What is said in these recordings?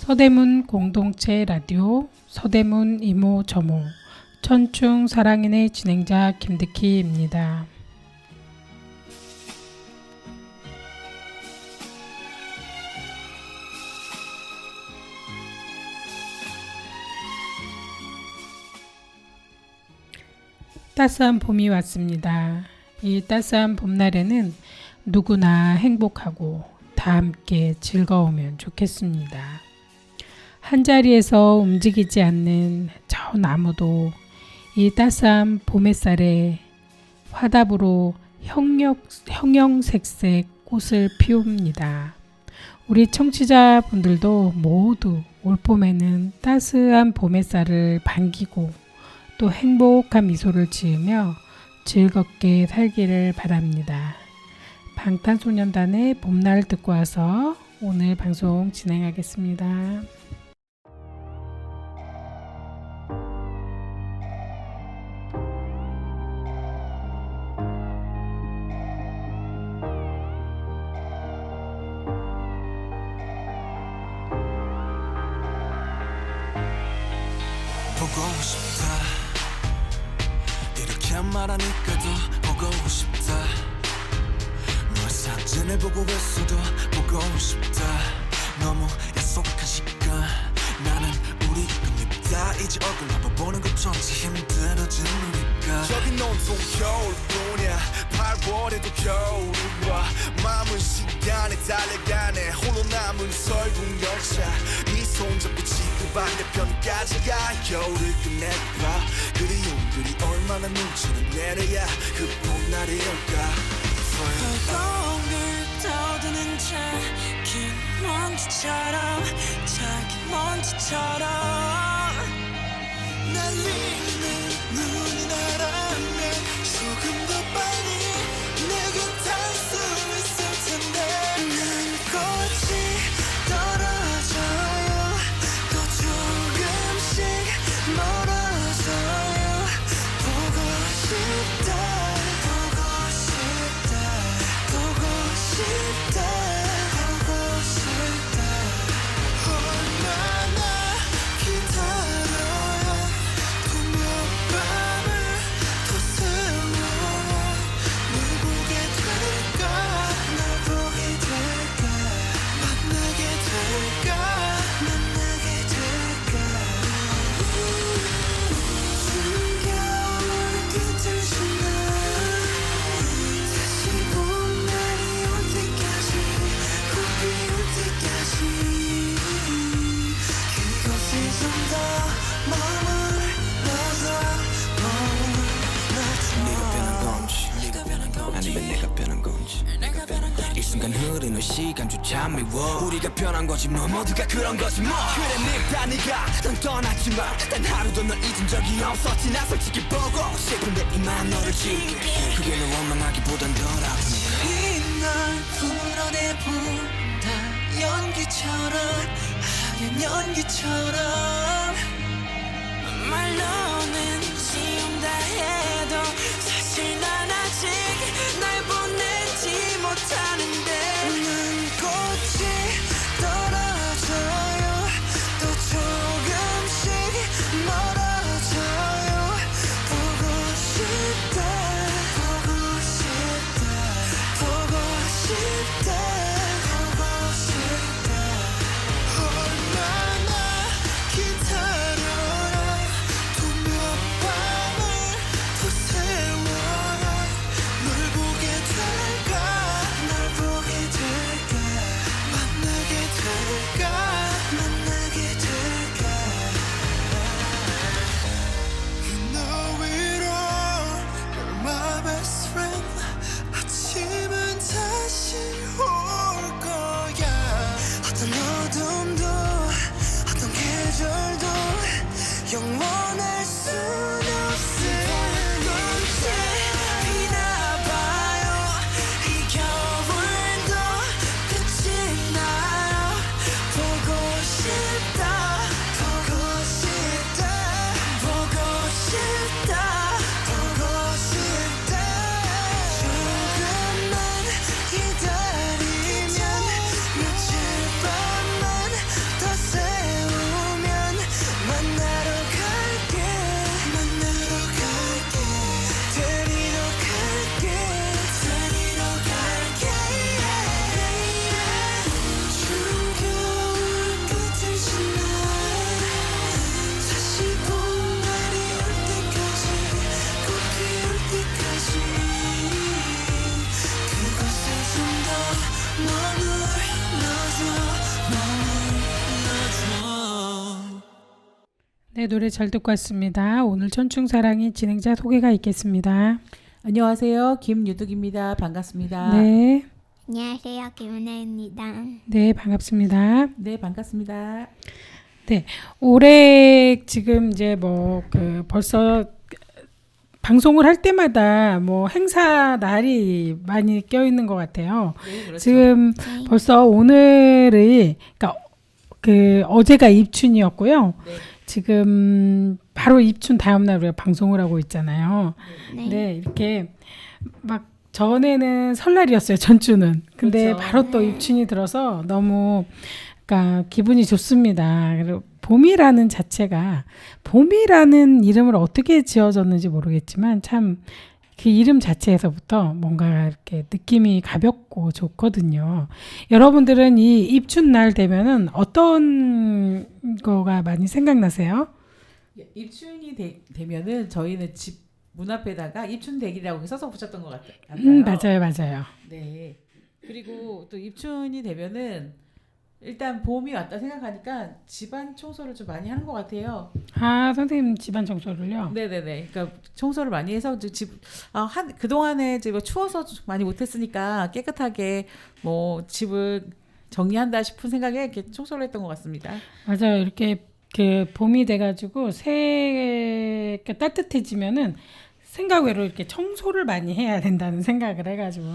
서대문 공동체 라디오 서대문 이모 저모 천충 사랑인의 진행자 김득희입니다. 따스한 봄이 왔습니다. 이 따스한 봄날에는 누구나 행복하고 다 함께 즐거우면 좋겠습니다. 한자리에서 움직이지 않는 저 나무도 이 따스한 봄 햇살에 화답으로 형형색색 꽃을 피웁니다. 우리 청취자분들도 모두 올봄에는 따스한 봄 햇살을 반기고 또 행복한 미소를 지으며 즐겁게 살기를 바랍니다. 방탄소년단의 봄날 듣고 와서 오늘 방송 진행하겠습니다. 보고 싶다 이렇게 말하니까 더 보고 싶다 너의 사진을 보고 있어도 보고 싶다 너무 약속한 시간 나는 우리 겁니다 이제 얼굴 한번 보는 것조차 힘들어진 우리가 저긴 온통 겨울뿐이야 8월에도 겨울이 와 마음은 시간에 달려가네 홀로 남은 설국 열차 네 손잡고 지금 반대편까지 가 겨울을 끝내봐 그리움들이 얼마나 눈치를 내려야 그 봄날이 올까 허공을 떠도는 작은 먼지처럼 작은 먼지처럼 날리는 눈이 나라면 조금 더 빨리 내게 닿을 수 있을 텐데 난 꽃이 떨어져요 또 조금씩 멀어져요 보고 싶다 보고 싶다 보고 싶다 보고 싶다 얼마나 기다려야 봄 여밤을 더 세워야 널 보게 될까 널 보게 될까 만나게 될까 만나게 될까 숨겨올 끝을 지나 다시 봄날이 올 때까지 꼭 비올 때까지 그곳에 좀 더 네가 변한 건지 아니면 내가 변한 건지 이 순간 흐르는 시간조차 미워 우리가 변한 거지 뭐 모두가 그런 거지 뭐 그래 네가 넌 떠났지만 단 하루도 널 잊은 적이 없었지 나 솔직히 보고 싶은데 이만 너를 지울게 그게 널 원망하기보단 덜 아프니까 이날 풀어내본다 연기처럼 하얀 연기처럼 말로는 지운다 해도 사실 난 아직 날 보내지 못하는데 난 꽃이 떨어져요 또 조금씩 멀어져요 보고 싶다 보고 싶다 보고 싶다 보고 싶다 얼마나 기다려야 네, 노래 잘 듣고 왔습니다. 오늘 천충사랑이 진행자 소개가 있겠습니다. 안녕하세요. 김유득입니다. 반갑습니다. 네, 안녕하세요, 김은혜입니다. 네, 반갑습니다. 네, 반갑습니다. 올해 지금 이제 벌써 방송을 할 때마다 행사 날이 많이 껴있는 것 같아요. 네, 그렇죠. 지금 네. 벌써 오늘이 그러니까 어제가 입춘이었고요. 네. 지금 바로 입춘 다음 날 우리가 방송을 하고 있잖아요. 네. 네, 이렇게 막 전에는 설날이었어요, 전주는. 근데 그렇죠. 바로 또 입춘이 들어서 너무 그러니까 기분이 좋습니다. 그리고 봄이라는 자체가 봄이라는 이름을 어떻게 지어졌는지 모르겠지만 참 그 이름 자체에서부터 뭔가 이렇게 느낌이 가볍고 좋거든요. 여러분들은 이 입춘 날 되면은 어떤 거가 많이 생각나세요? 입춘이 되면은 저희는 집 문 앞에다가 입춘대기라고 써서 붙였던 것 같아요. 맞아요. 네. 그리고 또 입춘이 되면은 일단 봄이 왔다 생각하니까 집안 청소를 좀 많이 하는 것 같아요. 아, 선생님 집안 청소를요? 네네네. 그러니까 청소를 많이 해서 이제 그동안에 이제 추워서 좀 많이 못했으니까 깨끗하게 집을 정리한다 싶은 생각에 이렇게 청소를 했던 것 같습니다. 맞아요. 이렇게 그 봄이 돼가지고 새가 따뜻해지면은 생각 외로 이렇게 청소를 많이 해야 된다는 생각을 해가지고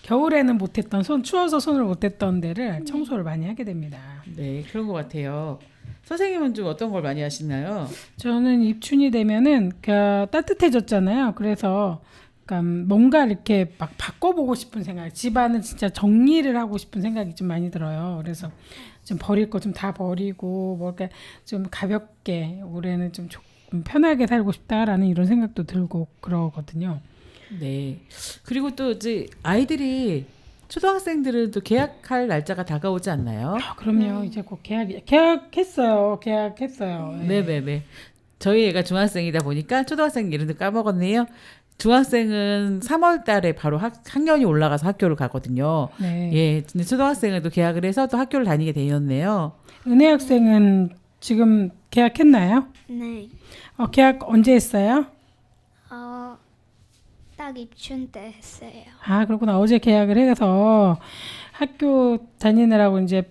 겨울에는 못했던 추워서 손을 못했던 데를 청소를 많이 하게 됩니다. 네, 그런 것 같아요. 선생님은 좀 어떤 걸 많이 하시나요? 저는 입춘이 되면은 따뜻해졌잖아요. 그래서 뭔가 이렇게 막 바꿔보고 싶은 생각, 집안은 진짜 정리를 하고 싶은 생각이 좀 많이 들어요. 그래서 좀 버릴 거 좀 다 버리고 뭔가 좀 가볍게 올해는 좀 편하게 살고 싶다라는 이런 생각도 들고 그러거든요. 네. 그리고 또 이제 아이들이 초등학생들은 또 계약할 날짜가 다가오지 않나요? 그럼요. 이제 곧 계약했어요. 네. 네네네. 저희 애가 중학생이다 보니까 초등학생 이름도 까먹었네요. 중학생은 3월 달에 바로 학년이 올라가서 학교를 가거든요. 네. 예, 근데 초등학생은 또 계약을 해서 또 학교를 다니게 되었네요. 은혜 학생은 지금 계약했나요? 네. 계약 언제 했어요? 딱 입춘 때 했어요. 아, 그렇구나. 어제 계약을 해서 학교 다니느라고 이제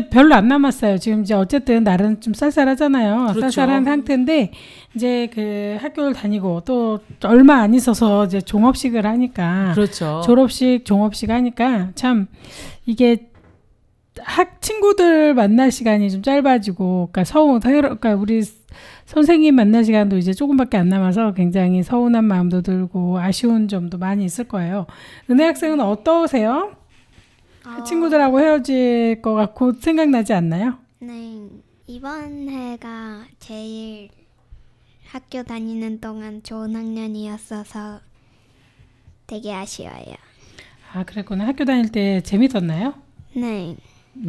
별로 안 남았어요. 지금 이제 어쨌든 날은 좀 쌀쌀하잖아요. 그렇죠. 쌀쌀한 상태인데 이제 그 학교를 다니고 또 얼마 안 있어서 이제 종업식을 하니까 그렇죠. 졸업식, 종업식 하니까 참 이게 친구들 만날 시간이 좀 짧아지고 그러니까 우리 선생님 만날 시간도 이제 조금밖에 안 남아서 굉장히 서운한 마음도 들고 아쉬운 점도 많이 있을 거예요. 은혜 학생은 어떠세요? 친구들하고 헤어질 것 같고 생각나지 않나요? 네. 이번 해가 제일 학교 다니는 동안 좋은 학년이었어서 되게 아쉬워요. 아, 그랬구나. 학교 다닐 때 재밌었나요? 네.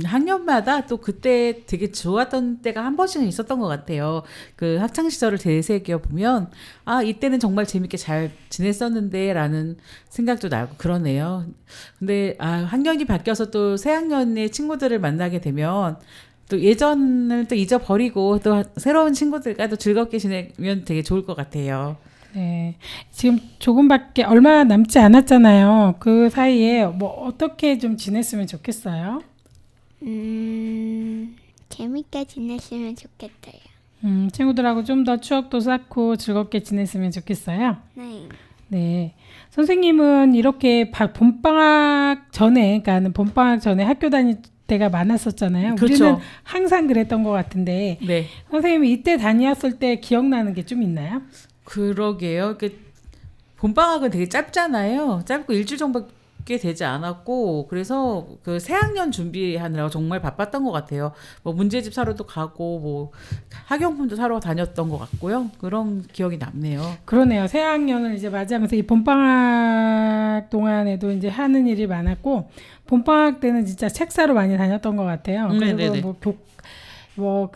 학년마다 또 그때 되게 좋았던 때가 한 번씩은 있었던 것 같아요. 그 학창 시절을 되새겨 보면 이때는 정말 재밌게 잘 지냈었는데 라는 생각도 나고 그러네요. 근데 학년이 바뀌어서 또 새 학년의 친구들을 만나게 되면 또 예전을 또 잊어버리고 또 새로운 친구들과 또 즐겁게 지내면 되게 좋을 것 같아요. 네. 지금 얼마 남지 않았잖아요. 그 사이에 어떻게 좀 지냈으면 좋겠어요? 재밌게 지냈으면 좋겠어요. 친구들하고 좀 더 추억도 쌓고 즐겁게 지냈으면 좋겠어요. 네. 네. 선생님은 이렇게 봄방학 전에, 그러니까 봄방학 전에 학교 다닐 때가 많았었잖아요. 그렇죠. 우리는 항상 그랬던 것 같은데, 네. 선생님이 이때 다녔을 때 기억나는 게 좀 있나요? 그러게요. 봄방학은 되게 짧잖아요. 짧고 일주일 정도밖에 되지 않았고 그래서 그 새학년 준비하느라고 정말 바빴던 것 같아요. 문제집 사러도 가고 학용품도 사러 다녔던 것 같고요. 그런 기억이 남네요. 그러네요. 새 학년을 이제 맞이하면서 이 봄방학 동안에도 이제 하는 일이 많았고, 봄방학 때는 진짜 책 사러 많이 다녔던 것 같아요. 네네네. 그리고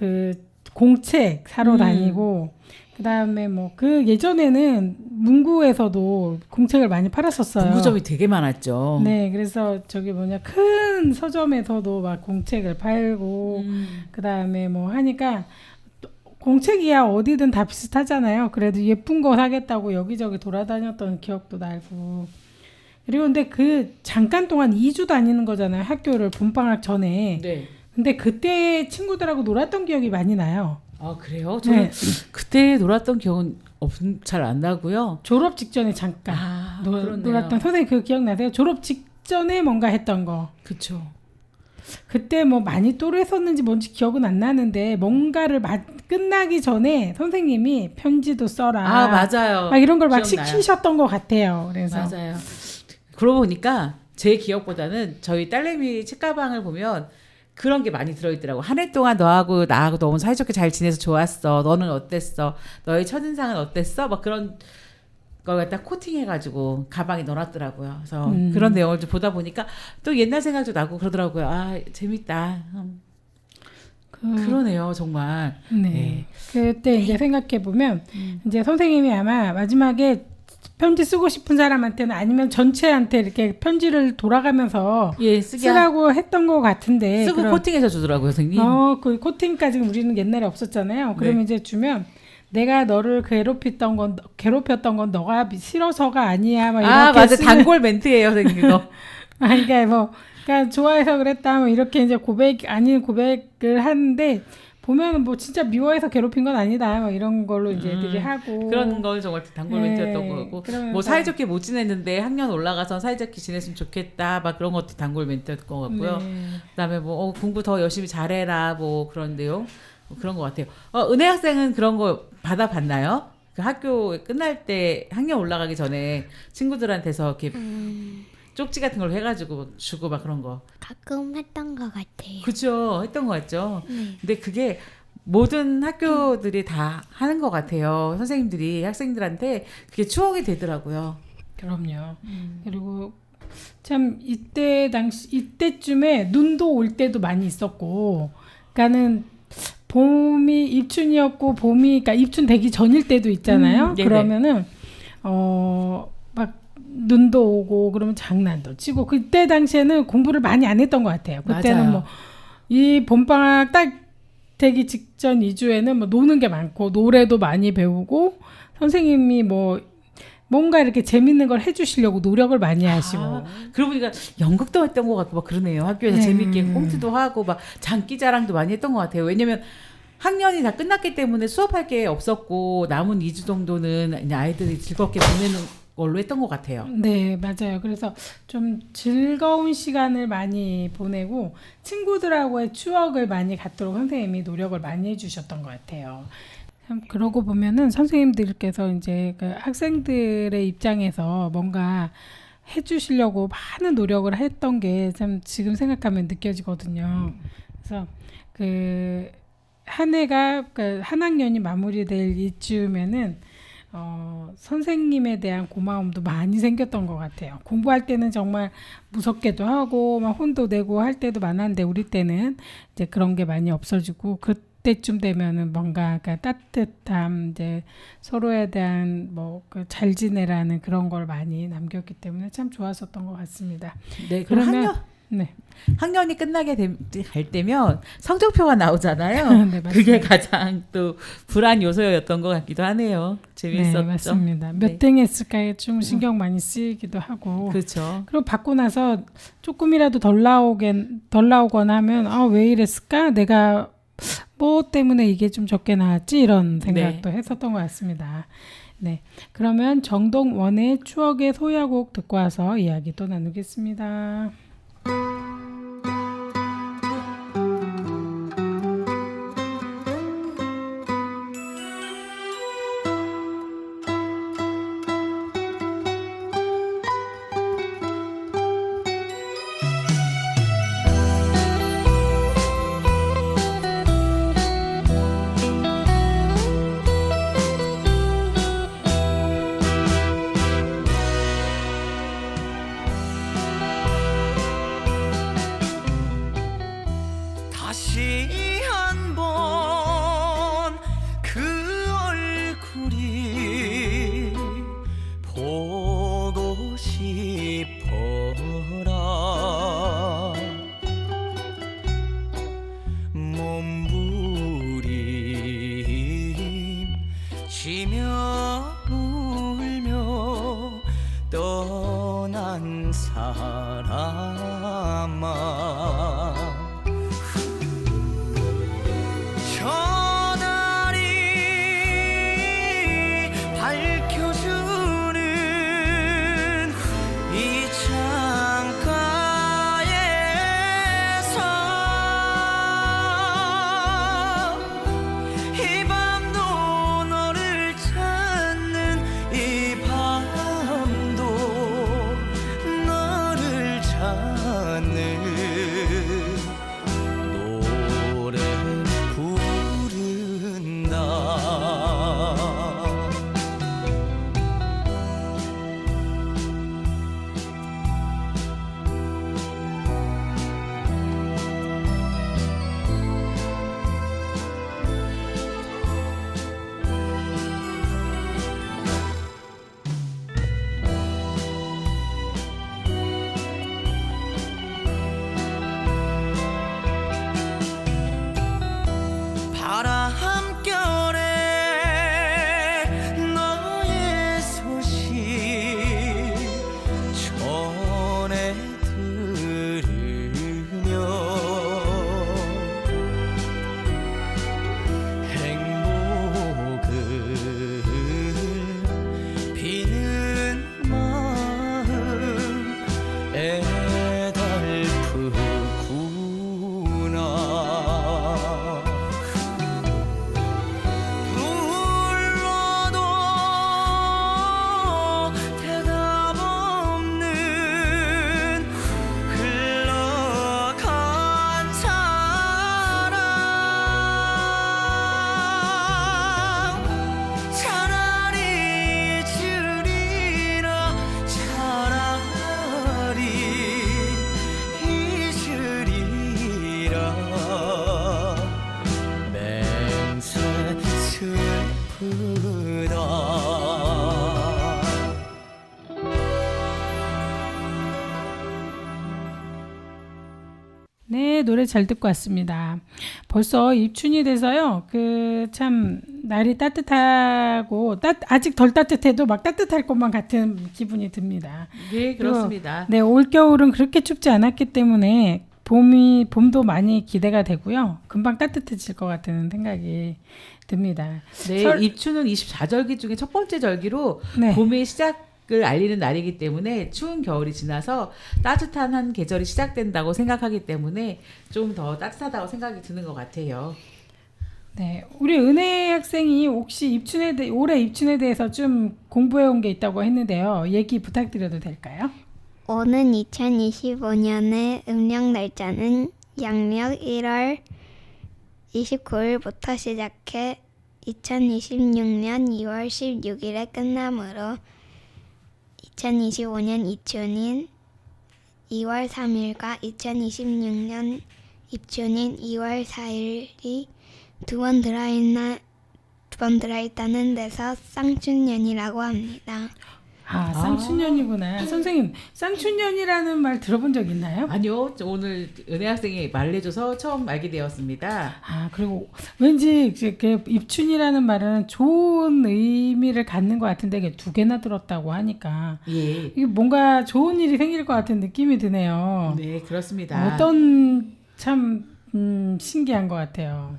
공책 사러 다니고, 그다음에 예전에는 문구에서도 공책을 많이 팔았었어요. 문구점이 되게 많았죠. 네, 그래서 큰 서점에서도 막 공책을 팔고 그다음에 하니까 공책이야 어디든 다 비슷하잖아요. 그래도 예쁜 거 사겠다고 여기저기 돌아다녔던 기억도 나고. 그리고 근데 그 잠깐 동안 2주 다니는 거잖아요. 학교를 봄방학 전에. 네. 근데 그때 친구들하고 놀았던 기억이 많이 나요. 아 그래요? 저는 그때 놀았던 기억은 잘 안 나고요. 졸업 직전에 잠깐 그렇네요. 놀았던 선생님 그 기억나세요? 졸업 직전에 뭔가 했던 거. 그쵸. 그때 뭐 많이 또래했었는지 뭔지 기억은 안 나는데 뭔가를 끝나기 전에 선생님이 편지도 써라. 아 맞아요. 막 이런 걸 막 기억나요. 시키셨던 것 같아요. 그래서 맞아요. 그러고 보니까 제 기억보다는 저희 딸내미 책가방을 보면 그런 게 많이 들어있더라고. 한 해 동안 너하고 나하고 너무 사이좋게 잘 지내서 좋았어. 너는 어땠어? 너의 첫인상은 어땠어? 막 그런 걸 갖다 코팅해가지고 가방에 넣어놨더라고요. 그래서 그런 내용을 좀 보다 보니까 또 옛날 생각도 나고 그러더라고요. 아 재밌다. 그러네요, 정말. 네. 그때 이제 생각해 보면 이제 선생님이 아마 마지막에 편지 쓰고 싶은 사람한테는 아니면 전체한테 이렇게 편지를 돌아가면서 예, 쓰라고 했던 것 같은데 쓰고 코팅해서 주더라고요, 선생님. 그 코팅까지 우리는 옛날에 없었잖아요. 그러면 이제 주면 내가 너를 괴롭혔던 건 너가 싫어서가 아니야. 막 이렇게 맞아, 단골 멘트예요, 선생님 이거. 그러니까 뭐, 그러니까 좋아해서 그랬다. 뭐 이렇게 이제 아닌 고백을 하는데 보면은 뭐 진짜 미워해서 괴롭힌 건 아니다. 뭐 이런 걸로 이제 애들이 하고 그런 건 정말 단골 네, 멘트였던 거고. 그러면서 뭐 사이좋게 못 지냈는데 학년 올라가서 사이좋게 지냈으면 좋겠다. 막 그런 것도 단골 멘트였던 것 같고요. 네. 그다음에 뭐 공부 더 열심히 잘해라. 뭐 그런 내용. 뭐 그런 것 같아요. 은혜 학생은 그런 거 받아봤나요? 그 학교 끝날 때 학년 올라가기 전에 친구들한테서 이렇게 쪽지 같은 걸 해가지고 주고 막 그런 거. 가끔 했던 것 같아요. 그죠? 했던 것 같죠? 네. 근데 그게 모든 학교들이 다 하는 것 같아요. 선생님들이 학생들한테 그게 추억이 되더라고요. 그럼요. 그리고 참 이때쯤에 눈도 올 때도 많이 있었고, 그러니까는 봄이 입춘이었고 그러니까 입춘 되기 전일 때도 있잖아요. 네네. 그러면은 막 눈도 오고 그러면 장난도 치고 그때 당시에는 공부를 많이 안 했던 것 같아요. 그때는 맞아요. 뭐 이 봄방학 딱 되기 직전 2주에는 뭐 노는 게 많고 노래도 많이 배우고 선생님이 뭐 뭔가 이렇게 재밌는 걸 해주시려고 노력을 많이 하시고. 그러고 보니까 연극도 했던 것 같고 막 그러네요. 학교에서 재밌게 홈트도 하고 막 장기자랑도 많이 했던 것 같아요. 왜냐면 학년이 다 끝났기 때문에 수업할 게 없었고 남은 2주 정도는 이제 아이들이 즐겁게 보내는 걸로 했던 것 같아요. 네, 맞아요. 그래서 좀 즐거운 시간을 많이 보내고 친구들하고의 추억을 많이 갖도록 선생님이 노력을 많이 해주셨던 것 같아요. 참 그러고 보면은 선생님들께서 이제 그 학생들의 입장에서 뭔가 해주시려고 많은 노력을 했던 게 참 지금 생각하면 느껴지거든요. 그래서 그 한 해가 그 한 학년이 마무리될 이쯤에는 선생님에 대한 고마움도 많이 생겼던 것 같아요. 공부할 때는 정말 무섭게도 하고 막 혼도 내고 할 때도 많았는데 우리 때는 이제 그런 게 많이 없어지고 그때쯤 되면은 뭔가 그 따뜻함 이제 서로에 대한 뭐 그 잘 지내라는 그런 걸 많이 남겼기 때문에 참 좋았었던 것 같습니다. 네, 그러면 학년이 끝나게 갈 때면 성적표가 나오잖아요. 네, 맞습니다. 그게 가장 또 불안 요소였던 것 같기도 하네요. 재밌었죠. 네, 맞습니다. 몇 등 했을까에 좀 신경 많이 쓰이기도 하고. 그렇죠. 그리고 받고 나서 조금이라도 덜 나오거나 하면 왜 이랬을까? 내가 뭐 때문에 이게 좀 적게 나왔지? 이런 생각도 했었던 것 같습니다. 네, 그러면 정동원의 추억의 소야곡 듣고 와서 이야기 또 나누겠습니다. 다시 한번 그 얼굴이 보고 싶어라. 몸부림치는 쉬며 울며 떠난 사람아 저 달이 밝혀주는 이 창가에서 이 밤도 너를 찾는 이 밤도 너를 찾는 노래 부른다 바람결에 너의 소식 전해 들으며 행복을 비는 마음 애달프구나 불러도 대답 없는 흘러간 사랑 차라리 잊으리라 차라리 잊으리라 맹세 슬프다 네, 노래 잘 듣고 왔습니다. 벌써 입춘이 돼서요. 참 날이 따뜻하고 아직 덜 따뜻해도 막 따뜻할 것만 같은 기분이 듭니다. 네, 그렇습니다. 네, 올겨울은 그렇게 춥지 않았기 때문에 봄도 많이 기대가 되고요. 금방 따뜻해질 것 같은 생각이 듭니다. 네, 입춘은 24절기 중에 첫 번째 절기로 네. 봄의 시작을 알리는 날이기 때문에 추운 겨울이 지나서 따뜻한 한 계절이 시작된다고 생각하기 때문에 좀 더 따뜻하다고 생각이 드는 것 같아요. 네, 우리 은혜 학생이 혹시 올해 입춘에 대해서 좀 공부해 온 게 있다고 했는데요. 얘기 부탁드려도 될까요? 오는 2025년의 음력 날짜는 양력 1월 29일부터 시작해 2026년 2월 16일에 끝나므로 2025년 입춘인 2월 3일과 2026년 입춘인 2월 4일이 두 번 들어있다는 데서 쌍춘년이라고 합니다. 쌍춘년이구나. 선생님, 쌍춘년이라는 말 들어본 적 있나요? 아니요, 오늘 은혜 학생이 말해줘서 처음 알게 되었습니다. 그리고 왠지 이렇게 입춘이라는 말은 좋은 의미를 갖는 것 같은데 이게 두 개나 들었다고 하니까 예, 이게 뭔가 좋은 일이 생길 것 같은 느낌이 드네요. 네, 그렇습니다. 어떤 참 신기한 것 같아요.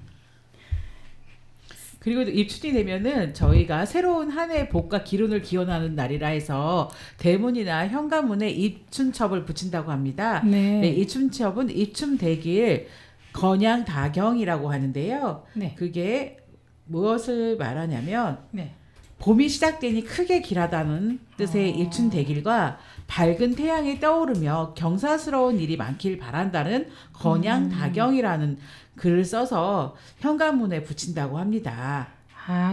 그리고 입춘이 되면은 저희가 새로운 한 해의 복과 기운을 기원하는 날이라 해서 대문이나 현관문에 입춘첩을 붙인다고 합니다. 네. 네, 입춘첩은 입춘대길 건양다경이라고 하는데요. 네. 그게 무엇을 말하냐면 네. 봄이 시작되니 크게 길하다는 뜻의 입춘대길과 밝은 태양이 떠오르며 경사스러운 일이 많길 바란다는 건양다경이라는 글을 써서 현관문에 붙인다고 합니다.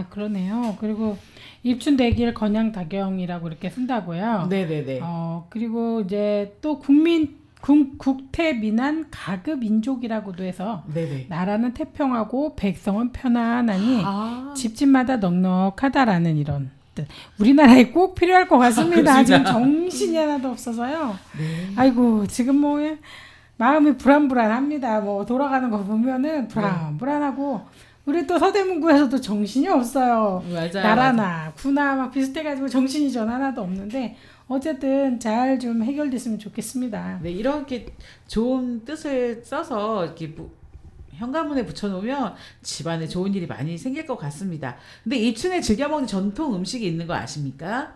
그러네요. 그리고 입춘대길 건양다경이라고 이렇게 쓴다고요. 네네네. 그리고 이제 또 국태민안 가급인족이라고도 해서 네네. 나라는 태평하고 백성은 편안하니 아, 집집마다 넉넉하다라는 이런 뜻. 우리나라에 꼭 필요할 것 같습니다. 지금 정신이 하나도 없어서요. 네. 아이고 지금 마음이 불안불안합니다. 돌아가는 거 보면은 불안하고 우리 또 서대문구에서도 정신이 없어요. 맞아요. 나라나 구나 막 비슷해가지고 정신이 전 하나도 없는데 어쨌든 잘 좀 해결됐으면 좋겠습니다. 네, 이렇게 좋은 뜻을 써서 이렇게 현관문에 붙여놓으면 집안에 좋은 일이 많이 생길 것 같습니다. 근데 입춘에 즐겨 먹는 전통 음식이 있는 거 아십니까?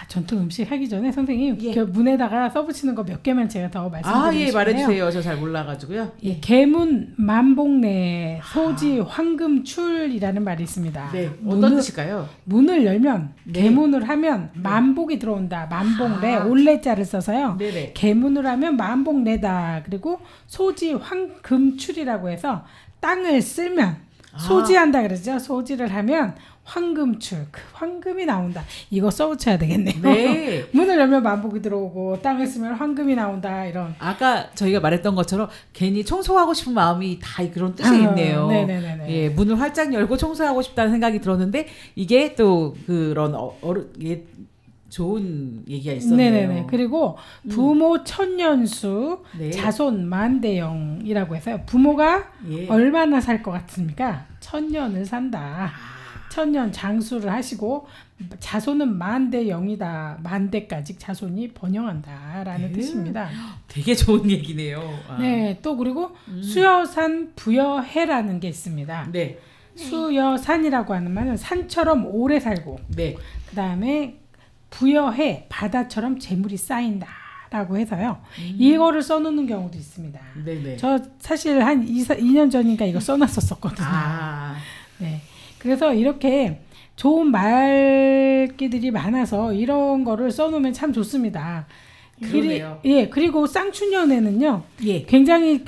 전통 음식 하기 전에 선생님 예. 그 문에다가 써붙이는 거 몇 개만 제가 더 말씀드리고 예, 싶네요. 말해주세요. 저 잘 몰라가지고요. 예, 개문 만복내 소지 황금출이라는 말이 있습니다. 네, 어떤 뜻일까요? 문을 열면 네. 개문을 하면 만복이 들어온다. 만복내 아. 올레자를 써서요. 네네. 개문을 하면 만복내다. 그리고 소지 황금출이라고 해서 땅을 쓸면 소지한다 그러죠. 소지를 하면 황금출, 그 황금이 나온다. 이거 써붙여야 되겠네요. 네. 문을 열면 만복이 들어오고 땅을 쓰면 황금이 나온다. 이런. 아까 저희가 말했던 것처럼 괜히 청소하고 싶은 마음이 다 그런 뜻이 있네요. 네네네. 예, 문을 활짝 열고 청소하고 싶다는 생각이 들었는데 이게 또 그런 좋은 얘기가 있었네요. 네네네. 그리고 부모 천년수, 네. 자손 만대영이라고 해서요. 부모가 예. 얼마나 살 것 같습니까? 1000년을 산다. 1000년 장수를 하시고 자손은 만대영이다. 만대까지 자손이 번영한다라는 뜻입니다. 되게 좋은 얘기네요. 네, 또 그리고 수여산 부여해라는 게 있습니다. 네. 수여산이라고 하는 말은 산처럼 오래 살고 네. 그다음에 부여해 바다처럼 재물이 쌓인다라고 해서요. 이거를 써놓는 경우도 있습니다. 네네. 저 사실 한 2년 전인가 이거 써놨었거든요. 네. 그래서 이렇게 좋은 말귀들이 많아서 이런 거를 써놓으면 참 좋습니다. 그러네요. 예, 그리고 쌍춘년에는요. 예. 굉장히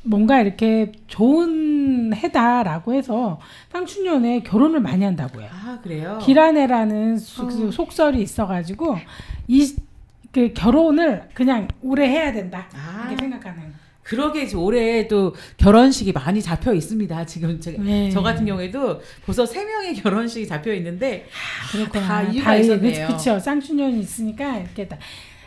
뭔가 이렇게 좋은 해다라고 해서 쌍춘년에 결혼을 많이 한다고요. 그래요? 기란해라는 속설이 있어가지고 그 결혼을 그냥 오래 해야 된다 이렇게 생각하는. 그러게 올해 또 결혼식이 많이 잡혀 있습니다. 지금 네. 저 같은 경우에도 벌써 3명의 결혼식이 잡혀 있는데 그렇구나. 다 이유가 있었네요. 그렇죠. 쌍춘년이 있으니까 이렇게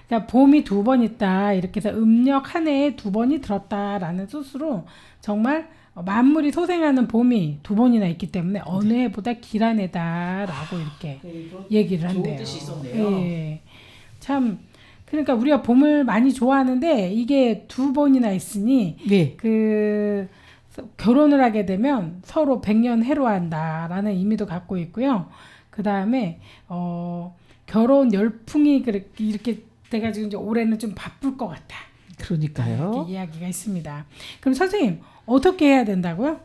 그러니까 봄이 2번 있다 이렇게 해서 음력 한 해에 2번이 들었다라는 뜻으로 정말 만물이 소생하는 봄이 2번이나 있기 때문에 어느 해보다 길한 해다라고 이렇게 얘기를 한대요. 좋은 뜻이 있었네요. 예. 참 그러니까 우리가 봄을 많이 좋아하는데 이게 2번이나 있으니 네. 결혼을 하게 되면 서로 100년 해로한다라는 의미도 갖고 있고요. 그 다음에 결혼 열풍이 이렇게 돼가지고 이제 올해는 좀 바쁠 것 같다. 그러니까요. 이렇게 이야기가 있습니다. 그럼 선생님 어떻게 해야 된다고요?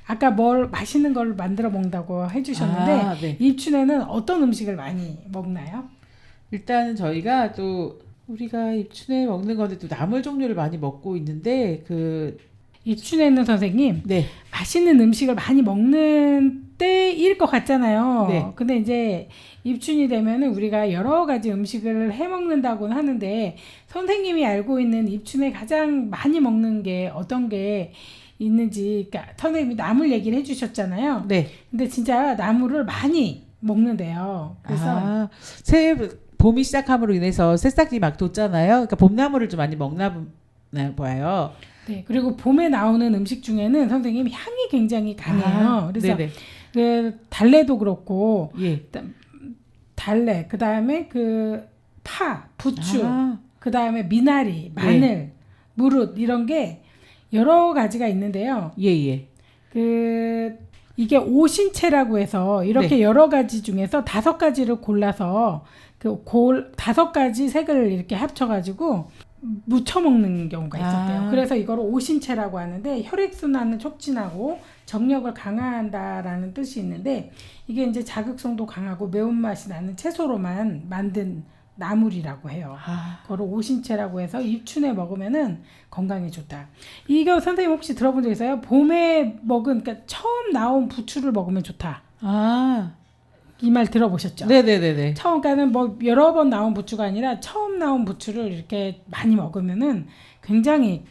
아까 맛있는 걸 만들어 먹는다고 해주셨는데 네. 입춘에는 어떤 음식을 많이 먹나요? 일단은 저희가 또 우리가 입춘에 먹는 건데 또 나물 종류를 많이 먹고 있는데 입춘에는 선생님 네. 맛있는 음식을 많이 먹는 때일 것 같잖아요. 네. 근데 이제 입춘이 되면은 우리가 여러 가지 음식을 해 먹는다고는 하는데 선생님이 알고 있는 입춘에 가장 많이 먹는 게 어떤 게 있는지, 그러니까 선생님이 나물 얘기를 해주셨잖아요. 네. 근데 진짜 나물을 많이 먹는데요. 그래서 봄이 시작함으로 인해서 새싹이 막 돋잖아요. 그러니까 봄나물을 좀 많이 먹나 봐요. 네, 그리고 봄에 나오는 음식 중에는 선생님 향이 굉장히 강해요. 그래서 네네. 달래도 그렇고 예. 달래, 그 다음에 파, 부추, 그 다음에 미나리, 마늘, 무릇 이런 게 여러 가지가 있는데요. 예. 이게 오신채라고 해서 이렇게 여러 가지 중에서 5가지를 골라서 5가지 색을 이렇게 합쳐가지고 무쳐 먹는 경우가 있었대요. 그래서 이걸 오신채라고 하는데 혈액순환을 촉진하고 정력을 강화한다라는 뜻이 있는데 이게 이제 자극성도 강하고 매운맛이 나는 채소로만 만든 나물이라고 해요. 그걸 오신채라고 해서 입춘에 먹으면은 건강에 좋다. 이거 선생님 혹시 들어본 적 있어요? 봄에 그러니까 처음 나온 부추를 먹으면 좋다. 이 말 들어보셨죠? 네네네네. 처음 그러니까는 여러 번 나온 부추가 아니라 처음 나온 부추를 이렇게 많이 먹으면은 굉장히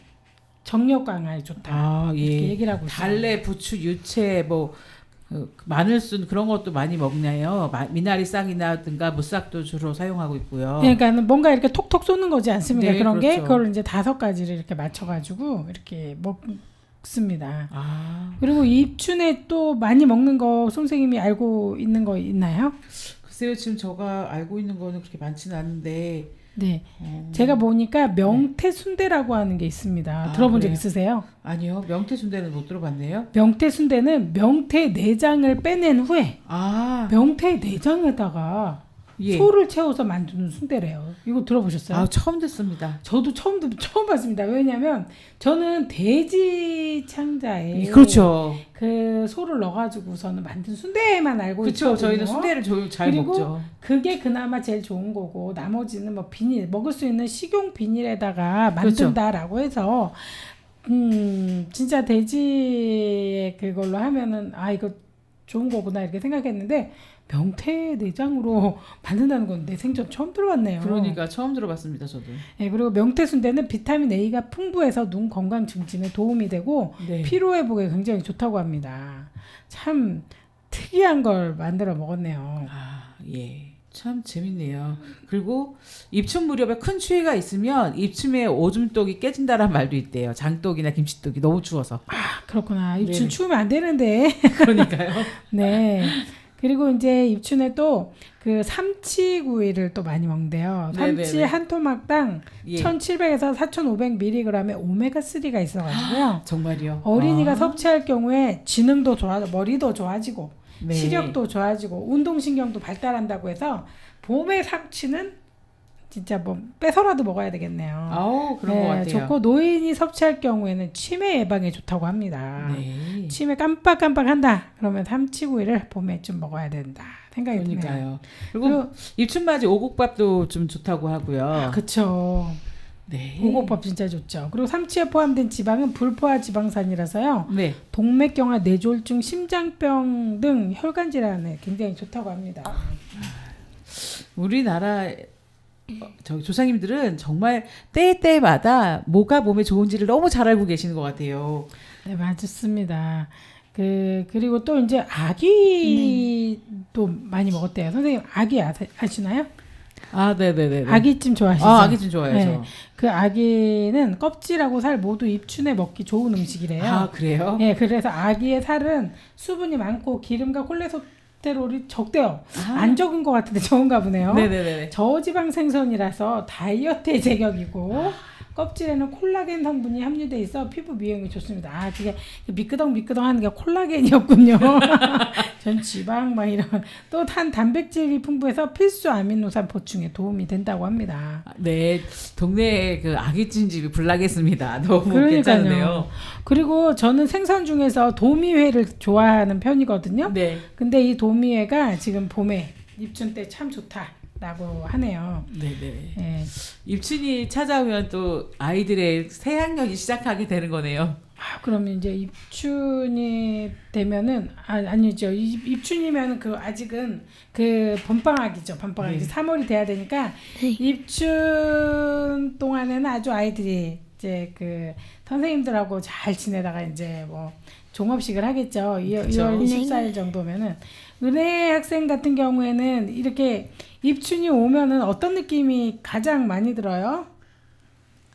정력 강화에 좋다. 이렇게 얘기를 하고 있어요. 달래, 부추, 유채, 마늘순 그런 것도 많이 먹나요? 미나리 싹이나든가 무싹도 주로 사용하고 있고요. 그러니까는 뭔가 이렇게 톡톡 쏘는 거지 않습니까? 네, 그런 게 그렇죠. 그걸 이제 5가지를 이렇게 맞춰가지고 이렇게 먹습니다. 아, 그리고 입춘에 또 많이 먹는 거 선생님이 알고 있는 거 있나요? 글쎄요. 지금 제가 알고 있는 거는 그렇게 많지는 않은데. 네. 제가 보니까 명태 순대라고 하는 게 있습니다. 들어본 적 그래요? 있으세요? 아니요. 명태 순대는 못 들어봤네요. 명태 순대는 명태 내장을 빼낸 후에 아, 명태 내장에다가 예. 소를 채워서 만드는 순대래요. 이거 들어보셨어요? 아, 처음 듣습니다. 저도 처음 봤습니다. 왜냐면 저는 돼지 창자에 그렇죠. 그 소를 넣어가지고서는 만든 순대만 알고 그렇죠. 있거든요. 저희는 순대를 잘 그리고 먹죠. 그게 그나마 제일 좋은 거고 나머지는 뭐 비닐 먹을 수 있는 식용 비닐에다가 그렇죠. 만든다라고 해서 진짜 돼지의 그걸로 하면은 아 이거 좋은 거구나 이렇게 생각했는데 명태 내장으로 만든다는 건 내 생전 처음 들어봤네요. 그러니까 처음 들어봤습니다. 저도. 네, 그리고 명태 순대는 비타민 A가 풍부해서 눈 건강 증진에 도움이 되고 네. 피로 회복에 굉장히 좋다고 합니다. 참 특이한 걸 만들어 먹었네요. 아, 예. 참 재밌네요. 그리고 입춘 무렵에 큰 추위가 있으면 입춤에 오줌독이 깨진다란 말도 있대요. 장독이나 김치독이 너무 추워서. 아, 그렇구나. 입춘 네네. 추우면 안 되는데. 그러니까요. 네. 그리고 이제 입춘에 또 그 삼치구이를 또 많이 먹는데요. 삼치 네네네. 한 토막당 예. 1,700에서 4,500mg의 오메가3가 있어가지고요. 정말요. 어린이가 아, 섭취할 경우에 지능도 머리도 좋아지고 네. 시력도 좋아지고 운동신경도 발달한다고 해서 봄에 삼치는 진짜 뭐 빼서라도 먹어야 되겠네요. 아우, 그런 것 같아요. 좋고 노인이 섭취할 경우에는 치매 예방에 좋다고 합니다. 네. 치매 깜빡깜빡한다. 그러면 삼치구이를 봄에 좀 먹어야 된다. 생각이 드네요. 그러니까요. 그리고 입춘맞이 오곡밥도 좀 좋다고 하고요. 그렇죠. 네. 오곡밥 진짜 좋죠. 그리고 삼치에 포함된 지방은 불포화 지방산이라서요. 네. 동맥경화, 뇌졸중, 심장병 등 혈관 질환에 굉장히 좋다고 합니다. 우리나라 저기 조상님들은 정말 때때마다 뭐가 몸에 좋은지를 너무 잘 알고 계시는 것 같아요. 네, 맞습니다. 그리고 또 이제 아기도 많이 먹었대요. 선생님 아기 아시나요? 아, 네네네. 아기찜 좋아하시죠? 아, 아기찜 좋아해요. 네. 저. 그 아기는 껍질하고 살 모두 입춘에 먹기 좋은 음식이래요. 아, 그래요? 네, 그래서 아기의 살은 수분이 많고 기름과 콜레스테롤이 적대요. 아. 안 적은 것 같은데 적은가 보네요. 네네네. 저지방 생선이라서 다이어트에 제격이고 껍질에는 콜라겐 성분이 함유돼 있어 피부 미용에 좋습니다. 아, 그게 미끄덩미끄덩하는 게 콜라겐이었군요. 전 지방 막 이런 또 단백질이 풍부해서 필수 아미노산 보충에 도움이 된다고 합니다. 네, 동네에 그 아기찜집이 불나겠습니다. 너무 그러니까요. 괜찮네요. 그리고 저는 생선 중에서 도미회를 좋아하는 편이거든요. 네. 근데 이 도미회가 지금 봄에 입춘 때 참 좋다라고 하네요. 네네. 예. 입춘이 찾아오면 또 아이들의 새 학년이 시작하게 되는 거네요. 아, 그러면 이제 입춘이 되면은 아니죠. 입춘이면 그 아직은 그 봄방학이죠. 봄방학 이제 3월이 돼야 되니까 입춘 동안에는 아주 아이들이 이제 그 선생님들하고 잘 지내다가 이제 뭐 종업식을 하겠죠. 2월 그쵸. 24일 정도면은 은혜 학생 같은 경우에는 이렇게 입춘이 오면은 어떤 느낌이 가장 많이 들어요?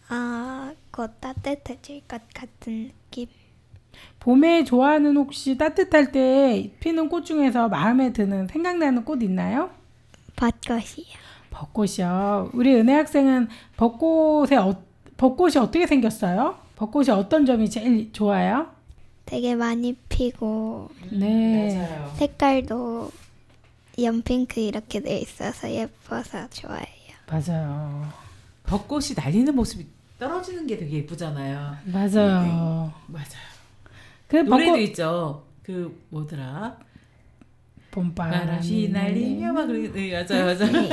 아, 곧 따뜻해질 것 같은 느낌. 봄에 좋아하는 혹시 따뜻할 때 피는 꽃 중에서 마음에 드는 생각나는 꽃 있나요? 벚꽃이요. 벚꽃이요. 우리 은혜 학생은 벚꽃이 어떻게 생겼어요? 벚꽃이 어떤 점이 제일 좋아요? 되게 많이 피고 네. 맞아요. 색깔도 연핑크 이렇게 돼 있어서 예뻐서 좋아해요. 맞아요. 벚꽃이 날리는 모습이 떨어지는 게 되게 예쁘잖아요. 맞아요. 맞아요. 그 노래도 벚꽃 있죠. 그 뭐더라? 봄바람이 바람이 날리며 막 그러게. 네, 맞아요.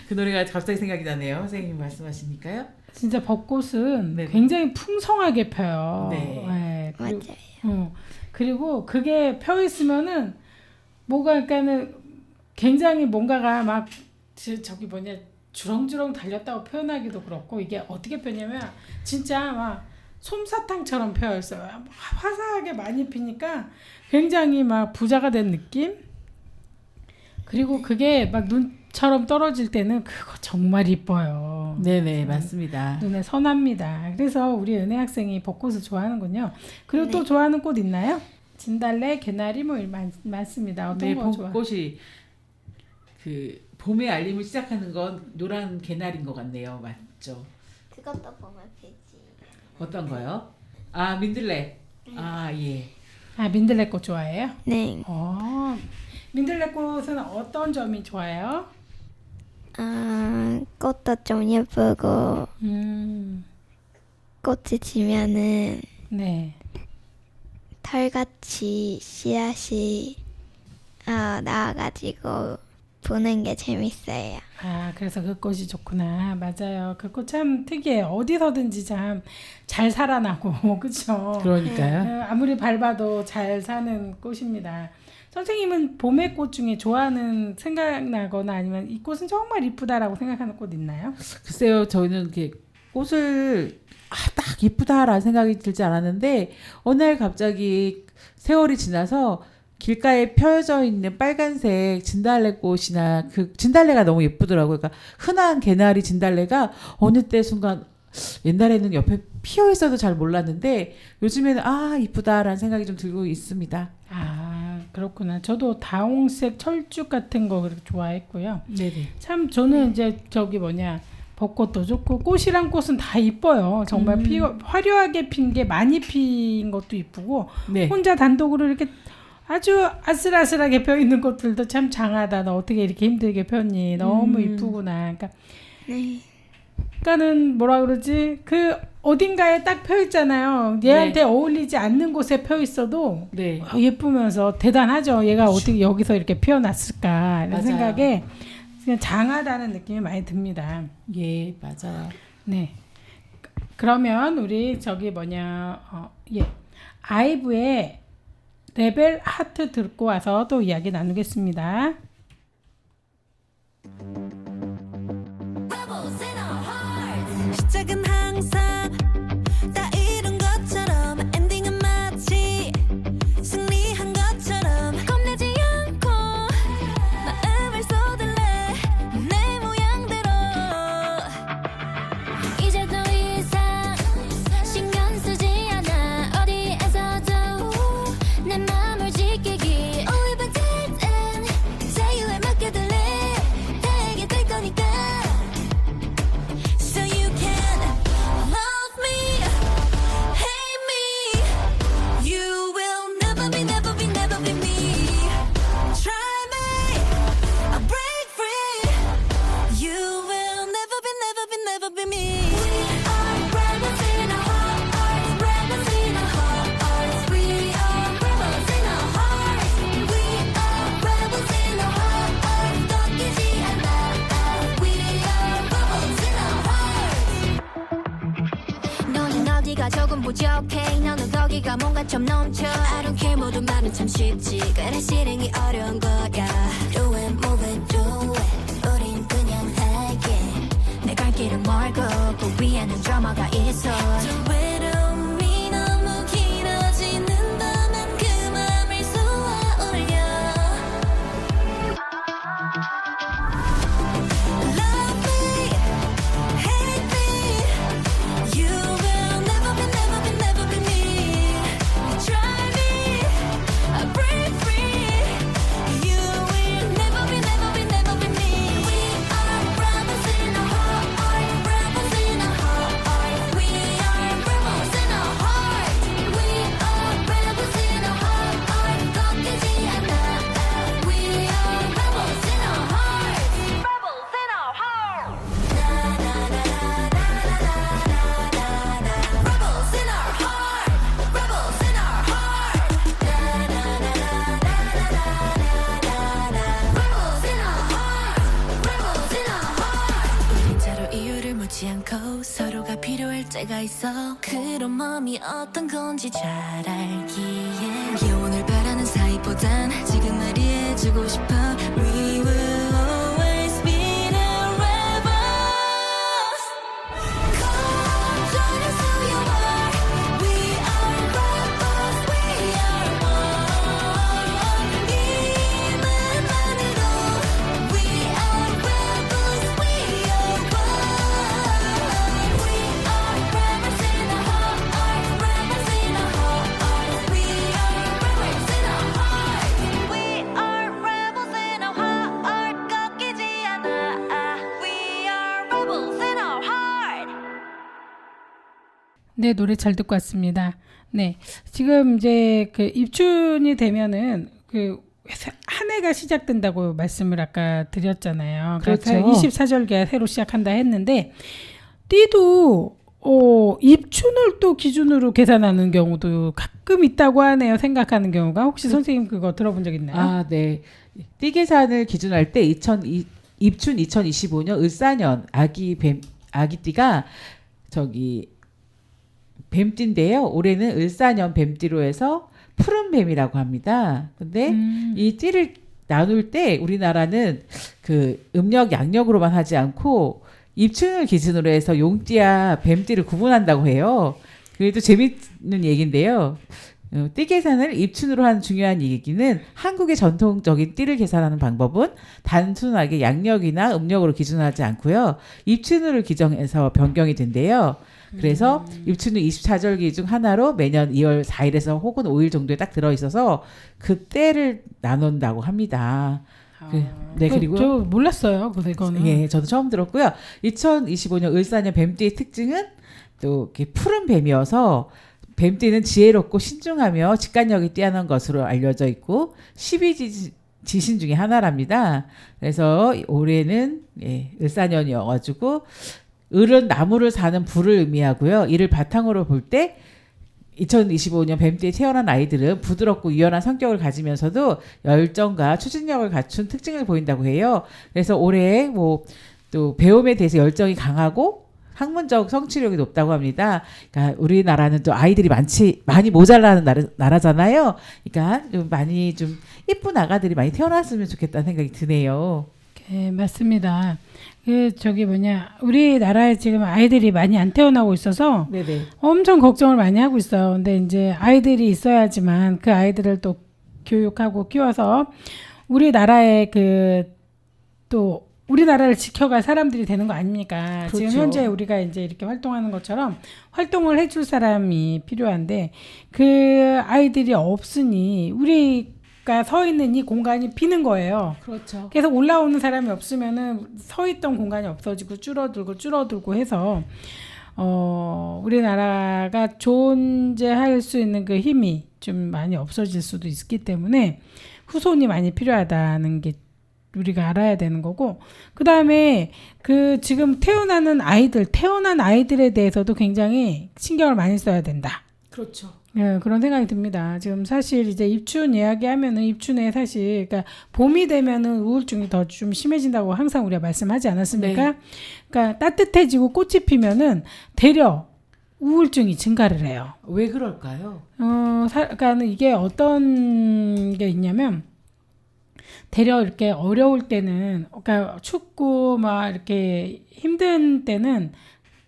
그 노래가 갑자기 생각이 나네요. 선생님 말씀하시니까요. 진짜 벚꽃은 네. 굉장히 풍성하게 펴요. 네. 그리고, 맞아요. 그리고 그게 펴 있으면은 뭐가 그러니까는 굉장히 뭔가가 막 저기 뭐냐 주렁주렁 달렸다고 표현하기도 그렇고 이게 어떻게 펴냐면 진짜 막 솜사탕처럼 펴 있어요. 화사하게 많이 피니까 굉장히 막 부자가 된 느낌. 그리고 그게 막 눈처럼 떨어질 때는 그거 정말 이뻐요. 네네, 맞습니다. 눈에 선합니다. 그래서 우리 은혜 학생이 벚꽃을 좋아하는군요. 그리고 또 좋아하는 꽃 있나요? 진달래, 개나리 뭐 많습니다. 어떤 네, 거 좋아? 벚꽃이 그 봄의 알림을 시작하는 건 노란 개나리인 것 같네요. 맞죠? 그것도 보면 되지. 어떤 거요? 아, 민들레. 아, 예. 아, 민들레꽃 좋아해요? 네. 민들레꽃은 어떤 점이 좋아요? 꽃도 좀 예쁘고 꽃이 지면은 네. 털같이 씨앗이 나와가지고 보는 게 재밌어요. 아, 그래서 그 꽃이 좋구나. 맞아요. 그 꽃 참 특이해요. 어디서든지 참 잘 살아나고, 그쵸? 그러니까요. 아무리 밟아도 잘 사는 꽃입니다. 선생님은 봄의 꽃 중에 좋아하는 생각나거나 아니면 이 꽃은 정말 이쁘다라고 생각하는 꽃 있나요? 글쎄요, 저희는 이렇게 꽃을 딱 이쁘다라는 생각이 들지 않았는데 어느 날 갑자기 세월이 지나서 길가에 펴져 있는 빨간색 진달래꽃이나 그 진달래가 너무 예쁘더라고요. 그러니까 흔한 개나리 진달래가 어느 때 순간 옛날에는 옆에 피어 있어도 잘 몰랐는데 요즘에는 이쁘다라는 생각이 좀 들고 있습니다. 아, 그렇구나. 저도 다홍색 철쭉 같은 거 그렇게 좋아했고요. 네네. 참 저는 이제 벚꽃도 좋고 꽃이란 꽃은 다 이뻐요. 정말 화려하게 핀 게 많이 핀 것도 이쁘고 네. 혼자 단독으로 이렇게 아주 아슬아슬하게 펴 있는 꽃들도 참 장하다. 너 어떻게 이렇게 힘들게 폈니? 너무 이쁘구나. 그러니까는 뭐라 그러지? 그 어딘가에 딱 펴 있잖아요. 얘한테 어울리지 않는 곳에 펴 있어도 네. 예쁘면서 대단하죠. 얘가 어떻게 여기서 이렇게 피어났을까 이런 맞아요. 생각에 그냥 장하다는 느낌이 많이 듭니다. 예, 맞아요. 네. 그러면 우리 아이브의 레벨 하트 듣고 와서 또 이야기 나누겠습니다. 시작은 항상 다 이룬 것처럼 엔딩은 마치 승리한 것처럼 겁내지 않고 마음을 쏟을래 내 모양대로 이제 더 이상 신경 쓰지 않아 어디에서도 내 맘을 지키기 Only by then 자유에 맡겨둘래 다 알게 될 거니까 So you can love me, hate me. You will never be, never be, never be me. Try me, I'll break free. You will never be, never be, never be me. We are rebels in our hearts, rebels in our hearts. We are rebels in our hearts. We are rebels in our hearts. 꺾이지 않아. We are rebels in our hearts. 너는 어디가 조금 부족해 너는 거기가 뭔가 좀 넘쳐 I don't care 모든 말은 참 쉽지 그래 실행이 어려운 거야 Do it, move it, do it 우린 그냥 할게 내 갈 길은 멀고 그 위에는 드라마가 있어 저 외로움이 너무 길어지는다면 그 맘을 쏘아 올려 Love me, hate me. You will never be, never be, never be me. Try me, I break free. You will never be, never be, never be me. We are rebels in our heart, rebels in our heart. We are rebels in our heart. We are rebels in our heart. 꺾이지 않아. We are rebels in our heart. Rebels in our heart. Rebels in our heart, rebels in our heart. Rebels in our heart, rebels in our heart. 진짜로 이유를 묻지 않고 서로가 필요할 때가 있어. 그런 마음이 어떤 건지 잘 알기에 영원을 바라는 사이보단 지금을 이해해주고 싶어. We will always be the rebels. Join us who you are. We are rebels. We are one. 이 말만으로 네, 노래 잘 듣고 왔습니다. 네, 지금 이제 그 입춘이 되면은 그 한 해가 시작된다고 말씀을 아까 드렸잖아요. 그래서 그렇죠. 24절기가 새로 시작한다 했는데 띠도 입춘을 또 기준으로 계산하는 경우도 가끔 있다고 하네요. 생각하는 경우가 혹시 선생님 그거 들어본 적 있나요? 아, 네. 띠 계산을 기준할 때 입춘 2025년 을사년 아기띠가 저기 뱀띠인데요. 올해는 을사년 뱀띠로 해서 푸른 뱀이라고 합니다. 근데 이 띠를 나눌 때 우리나라는 그 음력 양력으로만 하지 않고 입춘을 기준으로 해서 용띠와 뱀띠를 구분한다고 해요. 그래도 재밌는 얘기인데요. 띠 계산을 입춘으로 하는 중요한 얘기는 한국의 전통적인 띠를 계산하는 방법은 단순하게 양력이나 음력으로 기준하지 않고요. 입춘으로 기정해서 변경이 된대요. 그래서 입춘은 24절기 중 하나로 매년 2월 4일에서 혹은 5일 정도에 딱 들어있어서 그 때를 나눈다고 합니다. 네, 그리고 저 몰랐어요. 그거는. 예, 저도 처음 들었고요. 2025년 을사년 뱀띠의 특징은 또 이렇게 푸른 뱀이어서 뱀띠는 지혜롭고 신중하며 직관력이 뛰어난 것으로 알려져 있고 12지신 중에 하나랍니다. 그래서 올해는 을사년이어가지고 을은 나무를 사는 불을 의미하고요. 이를 바탕으로 볼 때 2025년 뱀띠에 태어난 아이들은 부드럽고 유연한 성격을 가지면서도 열정과 추진력을 갖춘 특징을 보인다고 해요. 그래서 올해 뭐 또 배움에 대해서 열정이 강하고 학문적 성취력이 높다고 합니다. 그러니까 우리나라는 또 아이들이 많이 모자라는 나라잖아요. 그러니까 좀 이쁜 아가들이 많이 태어났으면 좋겠다는 생각이 드네요. 네, 맞습니다. 우리나라에 지금 아이들이 많이 안 태어나고 있어서 네네. 엄청 걱정을 많이 하고 있어요. 근데 이제 아이들이 있어야지만 그 아이들을 또 교육하고 키워서 우리나라의 또 우리나라를 지켜갈 사람들이 되는 거 아닙니까? 그렇죠. 지금 현재 우리가 이제 이렇게 활동하는 것처럼 활동을 해줄 사람이 필요한데 그 아이들이 없으니 우리가 서 있는 이 공간이 비는 거예요. 그렇죠. 계속 올라오는 사람이 없으면은 서 있던 공간이 없어지고 줄어들고 해서 우리나라가 존재할 수 있는 그 힘이 좀 많이 없어질 수도 있기 때문에 후손이 많이 필요하다는 게 우리가 알아야 되는 거고, 그 다음에 지금 태어난 아이들에 대해서도 굉장히 신경을 많이 써야 된다. 그렇죠. 네, 그런 생각이 듭니다. 지금 사실 이제 입춘 이야기하면은 입춘에 사실 그러니까 봄이 되면은 우울증이 더 좀 심해진다고 항상 우리가 말씀하지 않았습니까? 네. 그러니까 따뜻해지고 꽃이 피면은 되려 우울증이 증가를 해요. 왜 그럴까요? 그러니까 이게 어떤 게 있냐면 되려 이렇게 어려울 때는, 그러니까 춥고 막 이렇게 힘든 때는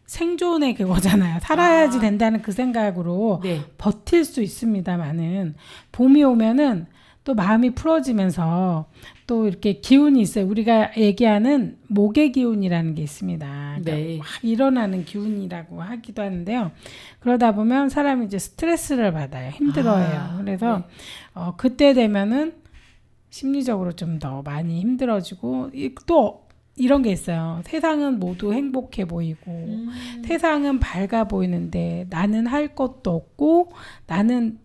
생존의 그거잖아요. 살아야지 된다는 그 생각으로 네. 버틸 수 있습니다만은 봄이 오면은 또 마음이 풀어지면서 또 이렇게 기운이 있어요. 우리가 얘기하는 목의 기운이라는 게 있습니다. 그러니까 네. 막 일어나는 기운이라고 하기도 하는데요. 그러다 보면 사람이 이제 스트레스를 받아요. 힘들어해요. 그래서 그때 되면은 심리적으로 좀 더 많이 힘들어지고, 또 이런 게 있어요. 세상은 모두 행복해 보이고 세상은 밝아 보이는데 나는 할 것도 없고 나는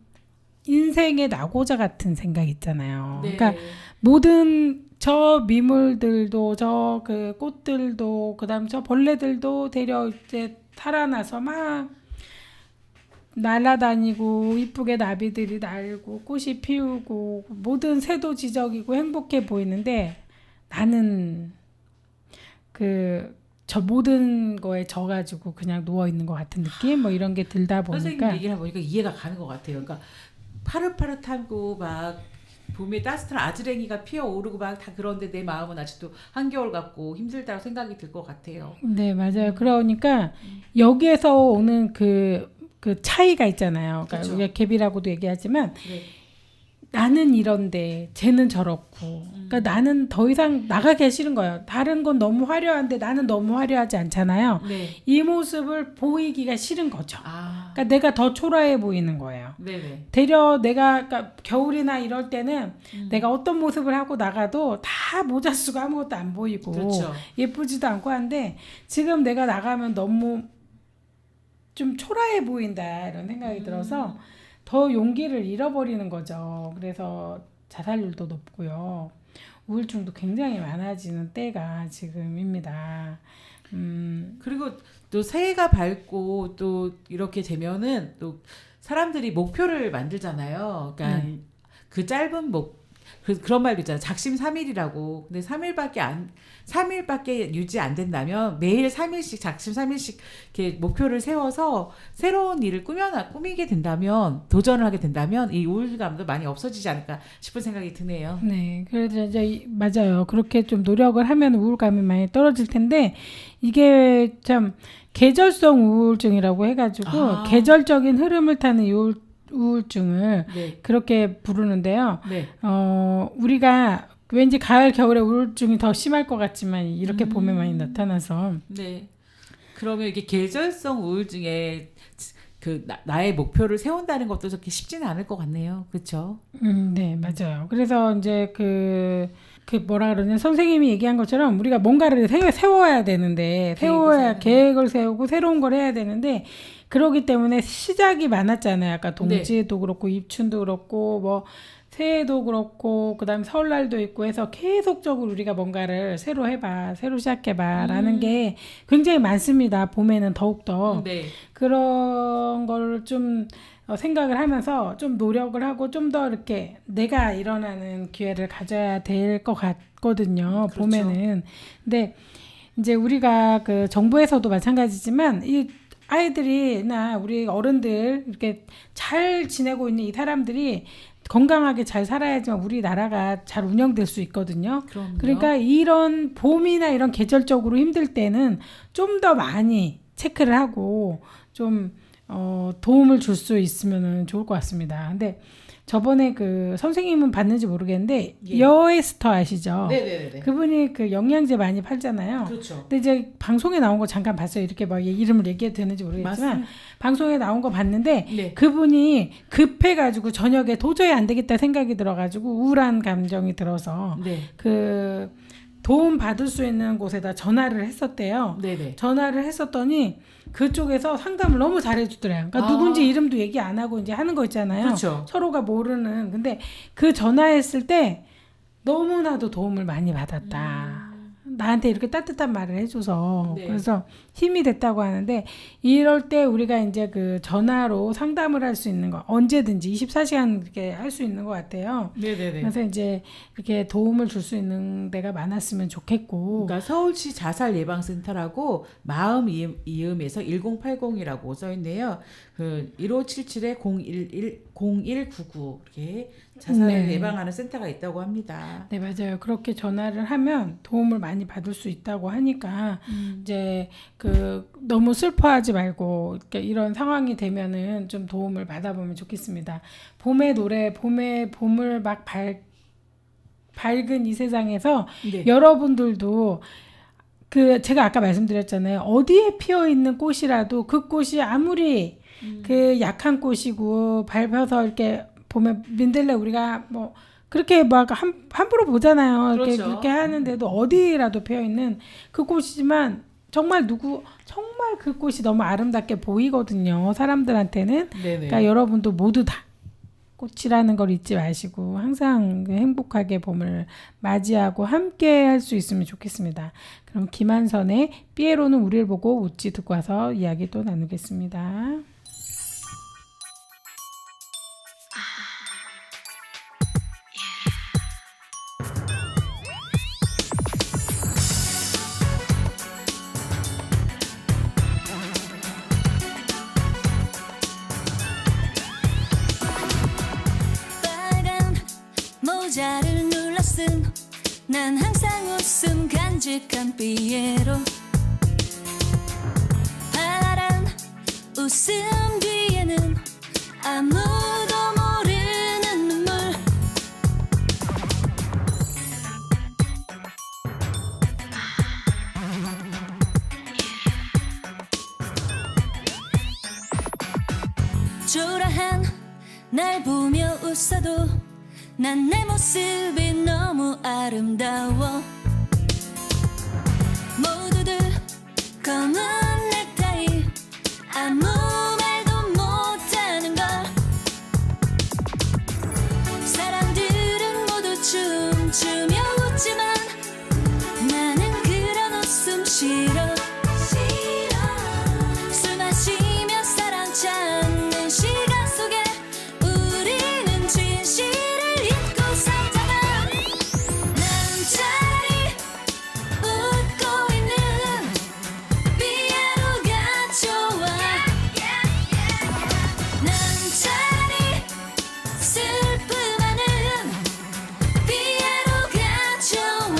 인생의 낙오자 같은 생각 있잖아요. 네. 그러니까 모든 저 미물들도 저 그 꽃들도 그다음 저 벌레들도 되려 이제 살아나서 막 날아다니고 이쁘게 나비들이 날고 꽃이 피우고 모든 새도 지저귀고 행복해 보이는데 나는 저 모든 거에 져가지고 그냥 누워 있는 것 같은 느낌, 뭐 이런 게 들다 선생님 보니까 얘기를 해보니까 이해가 가는 것 같아요. 그러니까 파릇파릇하고 막 봄에 따뜻한 아즈랭이가 피어오르고 막 다 그런데 내 마음은 아직도 한겨울 같고 힘들다고 생각이 들 것 같아요. 네, 맞아요. 그러니까 여기에서 오는 그 차이가 있잖아요. 그러니까 그쵸. 우리가 갭이라고도 얘기하지만 네. 나는 이런데 쟤는 저렇고, 그러니까 나는 더 이상 나가기 싫은 거예요. 다른 건 너무 화려한데 나는 너무 화려하지 않잖아요. 네. 이 모습을 보이기가 싫은 거죠. 아. 그러니까 내가 더 초라해 보이는 거예요. 네네. 되려 내가, 그러니까 겨울이나 이럴 때는 내가 어떤 모습을 하고 나가도 다 모자 쓰고 아무것도 안 보이고 그렇죠. 예쁘지도 않고 한데, 지금 내가 나가면 너무 좀 초라해 보인다 이런 생각이 들어서 더 용기를 잃어버리는 거죠. 그래서 자살률도 높고요. 우울증도 굉장히 많아지는 때가 지금입니다. 그리고 또 새해가 밝고 또 이렇게 되면은 또 사람들이 목표를 만들잖아요. 그러니까 그 짧은 그런 말도 있잖아요. 작심삼일이라고. 근데 3일밖에 유지 안 된다면 매일 3일씩 작심 3일씩 이렇게 목표를 세워서 새로운 일을 꾸미게 된다면 도전을 하게 된다면 이 우울감도 많이 없어지지 않을까 싶은 생각이 드네요. 네, 그래서 이제 맞아요. 그렇게 좀 노력을 하면 우울감이 많이 떨어질 텐데 이게 참 계절성 우울증이라고 해가지고 계절적인 흐름을 타는 우울증을 네. 그렇게 부르는데요. 네. 우리가 왠지 가을, 겨울에 우울증이 더 심할 것 같지만 이렇게 봄에 많이 나타나서 네. 그러면 이게 계절성 우울증에 나의 목표를 세운다는 것도 그렇게 쉽지는 않을 것 같네요. 그렇죠? 네, 맞아요. 그래서 이제 그 뭐라 그러냐 선생님이 얘기한 것처럼 우리가 뭔가를 세워야 되는데 계획을 세우고 새로운 걸 해야 되는데 그러기 때문에 시작이 많았잖아요. 아까 동지도 그렇고 입춘도 그렇고 뭐 새해도 그렇고 그다음에 설날도 있고 해서 계속적으로 우리가 뭔가를 새로 해봐, 새로 시작해봐라는 게 굉장히 많습니다. 봄에는 더욱더 네. 그런 걸 좀 생각을 하면서 좀 노력을 하고 좀 더 이렇게 내가 일어나는 기회를 가져야 될 것 같거든요. 그렇죠. 봄에는. 근데 이제 우리가 그 정부에서도 마찬가지지만 이 아이들이나 우리 어른들 이렇게 잘 지내고 있는 이 사람들이 건강하게 잘 살아야지만 우리나라가 잘 운영될 수 있거든요. 그럼요. 그러니까 이런 봄이나 이런 계절적으로 힘들 때는 좀 더 많이 체크를 하고 좀 도움을 줄 수 있으면 좋을 것 같습니다. 근데 저번에 그 선생님은 봤는지 모르겠는데 예. 여에스터 아시죠? 네네네. 그분이 그 영양제 많이 팔잖아요. 그렇죠. 근데 이제 방송에 나온 거 잠깐 봤어요. 이렇게 막 이름을 얘기해도 되는지 모르겠지만 맞습니다. 방송에 나온 거 봤는데 네. 그분이 급해가지고 저녁에 도저히 안 되겠다 생각이 들어가지고 우울한 감정이 들어서 네. 그 도움 받을 수 있는 곳에다 전화를 했었대요. 네네. 전화를 했었더니 그쪽에서 상담을 너무 잘해주더래요. 그러니까 아. 누군지 이름도 얘기 안 하고 이제 하는 거 있잖아요. 그렇죠. 서로가 모르는. 근데 그 전화했을 때 너무나도 도움을 많이 받았다. 나한테 이렇게 따뜻한 말을 해줘서 네. 그래서 힘이 됐다고 하는데 이럴 때 우리가 이제 그 전화로 상담을 할 수 있는 거 언제든지 24시간 이렇게 할 수 있는 것 같아요. 네네네. 그래서 이제 이렇게 도움을 줄 수 있는 데가 많았으면 좋겠고 그러니까 서울시 자살 예방센터라고 마음 이음에서 1080이라고 써 있네요. 그 1577-0199 이렇게 자살을 네. 예방하는 센터가 있다고 합니다. 네, 맞아요. 그렇게 전화를 하면 도움을 많이 받을 수 있다고 하니까 이제 그 너무 슬퍼하지 말고 이렇게 이런 상황이 되면은 좀 도움을 받아보면 좋겠습니다. 봄의 노래, 봄을 막 밝은 이 세상에서 네. 여러분들도 그 제가 아까 말씀드렸잖아요. 어디에 피어 있는 꽃이라도 그 꽃이 아무리 그 약한 꽃이고 밟아서 이렇게 보면 민들레 우리가 뭐 그렇게 막 함부로 보잖아요. 이렇게 그렇죠. 그렇게 하는데도 어디라도 피어 있는 그 꽃이지만 정말 그 꽃이 너무 아름답게 보이거든요. 사람들한테는. 네네. 그러니까 여러분도 모두 다 꽃이라는 걸 잊지 마시고 항상 행복하게 봄을 맞이하고 함께 할 수 있으면 좋겠습니다. 그럼 김한선의 삐에로는 우리를 보고 웃지 듣고 와서 이야기 또 나누겠습니다. 빨간 모자를 눌러쓴 난 항상 웃음 간직한 삐에로 파란 웃음 뒤에는 아무도 모르는 눈물 초라한 날 보며 웃어도 난 내 모습이 너무 아름다워 모두들 검은 넥타이 아무 슬픔하는 비애로 가져와.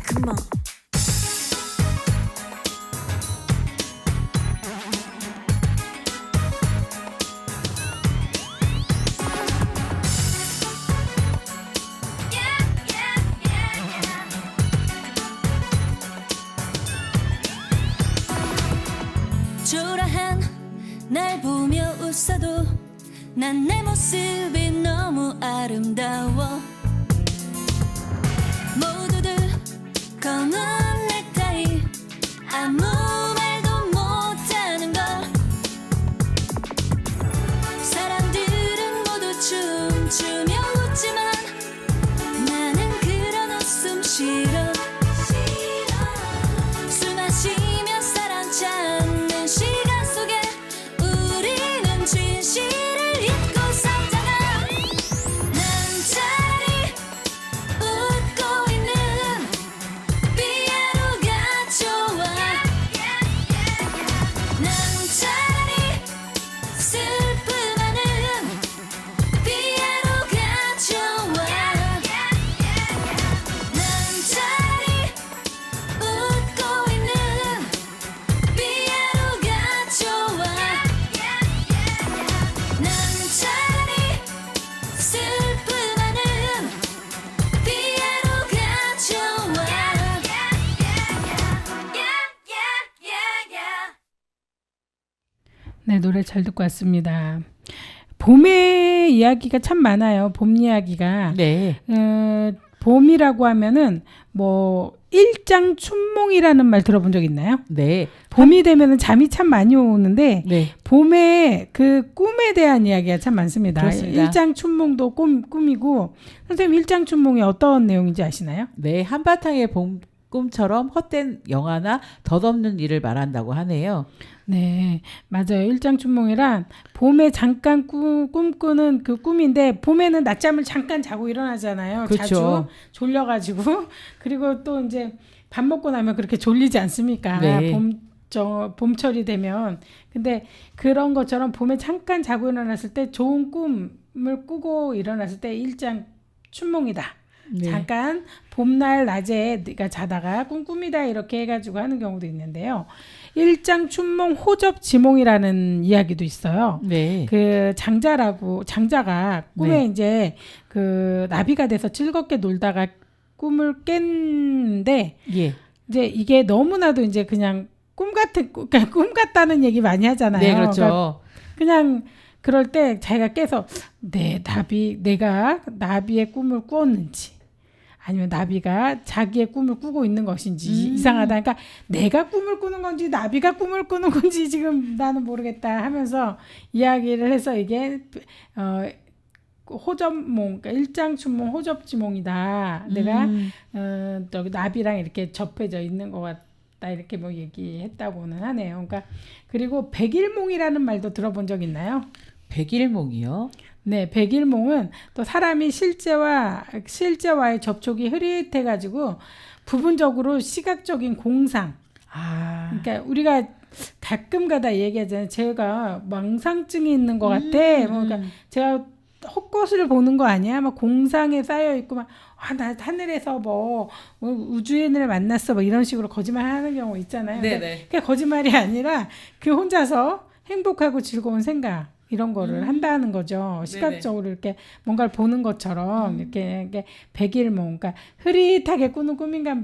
Come on. 초라한 날 보며 웃어도 난 내 모습이 너무 아름다워. 모두들 검은 넥타이 아무 말도 못하는 걸. 사람들은 모두 춤추며 웃지만 나는 그런 웃음 싫어. 술 마시며 사랑 찾는 시간 속에 우리는 진실을 잊고 살잖아. 난 차라리 웃고 있는 비애로가 좋아. 난 차라리 슬픔하는 비애로가 좋아. 난 차라리 웃고 있는 비애로가 좋아. 난 차라리 슬픔하는 비애로가 좋아. 네, 노래 잘 듣고 왔습니다. 봄의 이야기가 참 많아요. 봄 이야기가. 네. 봄이라고 하면은 뭐 일장춘몽이라는 말 들어본 적 있나요? 네. 봄이 되면은 잠이 참 많이 오는데 네. 봄에 그 꿈에 대한 이야기가 참 많습니다. 그렇습니다. 일장춘몽도 꿈이고 선생님 일장춘몽이 어떤 내용인지 아시나요? 네, 한바탕의 봄 꿈처럼 헛된 영화나 덧없는 일을 말한다고 하네요. 네, 맞아요. 일장춘몽이란 봄에 잠깐 꿈꾸는 그 꿈인데 봄에는 낮잠을 잠깐 자고 일어나잖아요. 그렇죠. 자주 졸려가지고 그리고 또 이제 밥 먹고 나면 그렇게 졸리지 않습니까? 네. 봄철이 되면. 근데 그런 것처럼 봄에 잠깐 자고 일어났을 때 좋은 꿈을 꾸고 일어났을 때 일장춘몽이다. 네. 잠깐 봄날 낮에 네가 자다가 꿈꾸미다 이렇게 해가지고 하는 경우도 있는데요. 일장춘몽 호접지몽이라는 이야기도 있어요. 네. 그 장자가 꿈에 네. 이제 그 나비가 돼서 즐겁게 놀다가 꿈을 깼는데 예. 이제 이게 너무나도 이제 그냥 꿈 같다는 얘기 많이 하잖아요. 네, 그렇죠. 그러니까 그냥 그럴 때 자기가 깨서 내가 나비의 꿈을 꾸었는지 아니면 나비가 자기의 꿈을 꾸고 있는 것인지 이상하다. 그러니까 내가 꿈을 꾸는 건지 나비가 꿈을 꾸는 건지 지금 나는 모르겠다 하면서 이야기를 해서 이게 호접몽, 그러니까 일장춘몽 호접지몽이다. 내가 저기 나비랑 이렇게 접해져 있는 것 같다. 이렇게 뭐 얘기했다고는 하네요. 그러니까 그리고 백일몽이라는 말도 들어본 적 있나요? 백일몽이요? 네, 백일몽은 또 사람이 실제와의 접촉이 흐릿해가지고 부분적으로 시각적인 공상. 아. 그러니까 우리가 가끔가다 얘기하잖아요. 제가 망상증이 있는 것 같아. 그러니까 제가 헛것을 보는 거 아니야? 막 공상에 쌓여 있고 막 나 하늘에서 뭐 우주인을 만났어. 뭐 이런 식으로 거짓말하는 경우 있잖아요. 네네. 그게 거짓말이 아니라 그 혼자서 행복하고 즐거운 생각. 이런 거를 한다는 거죠. 시각적으로 이렇게 뭔가를 보는 것처럼 이렇게 백일몽, 그러니까 흐릿하게 꾸는 꿈인가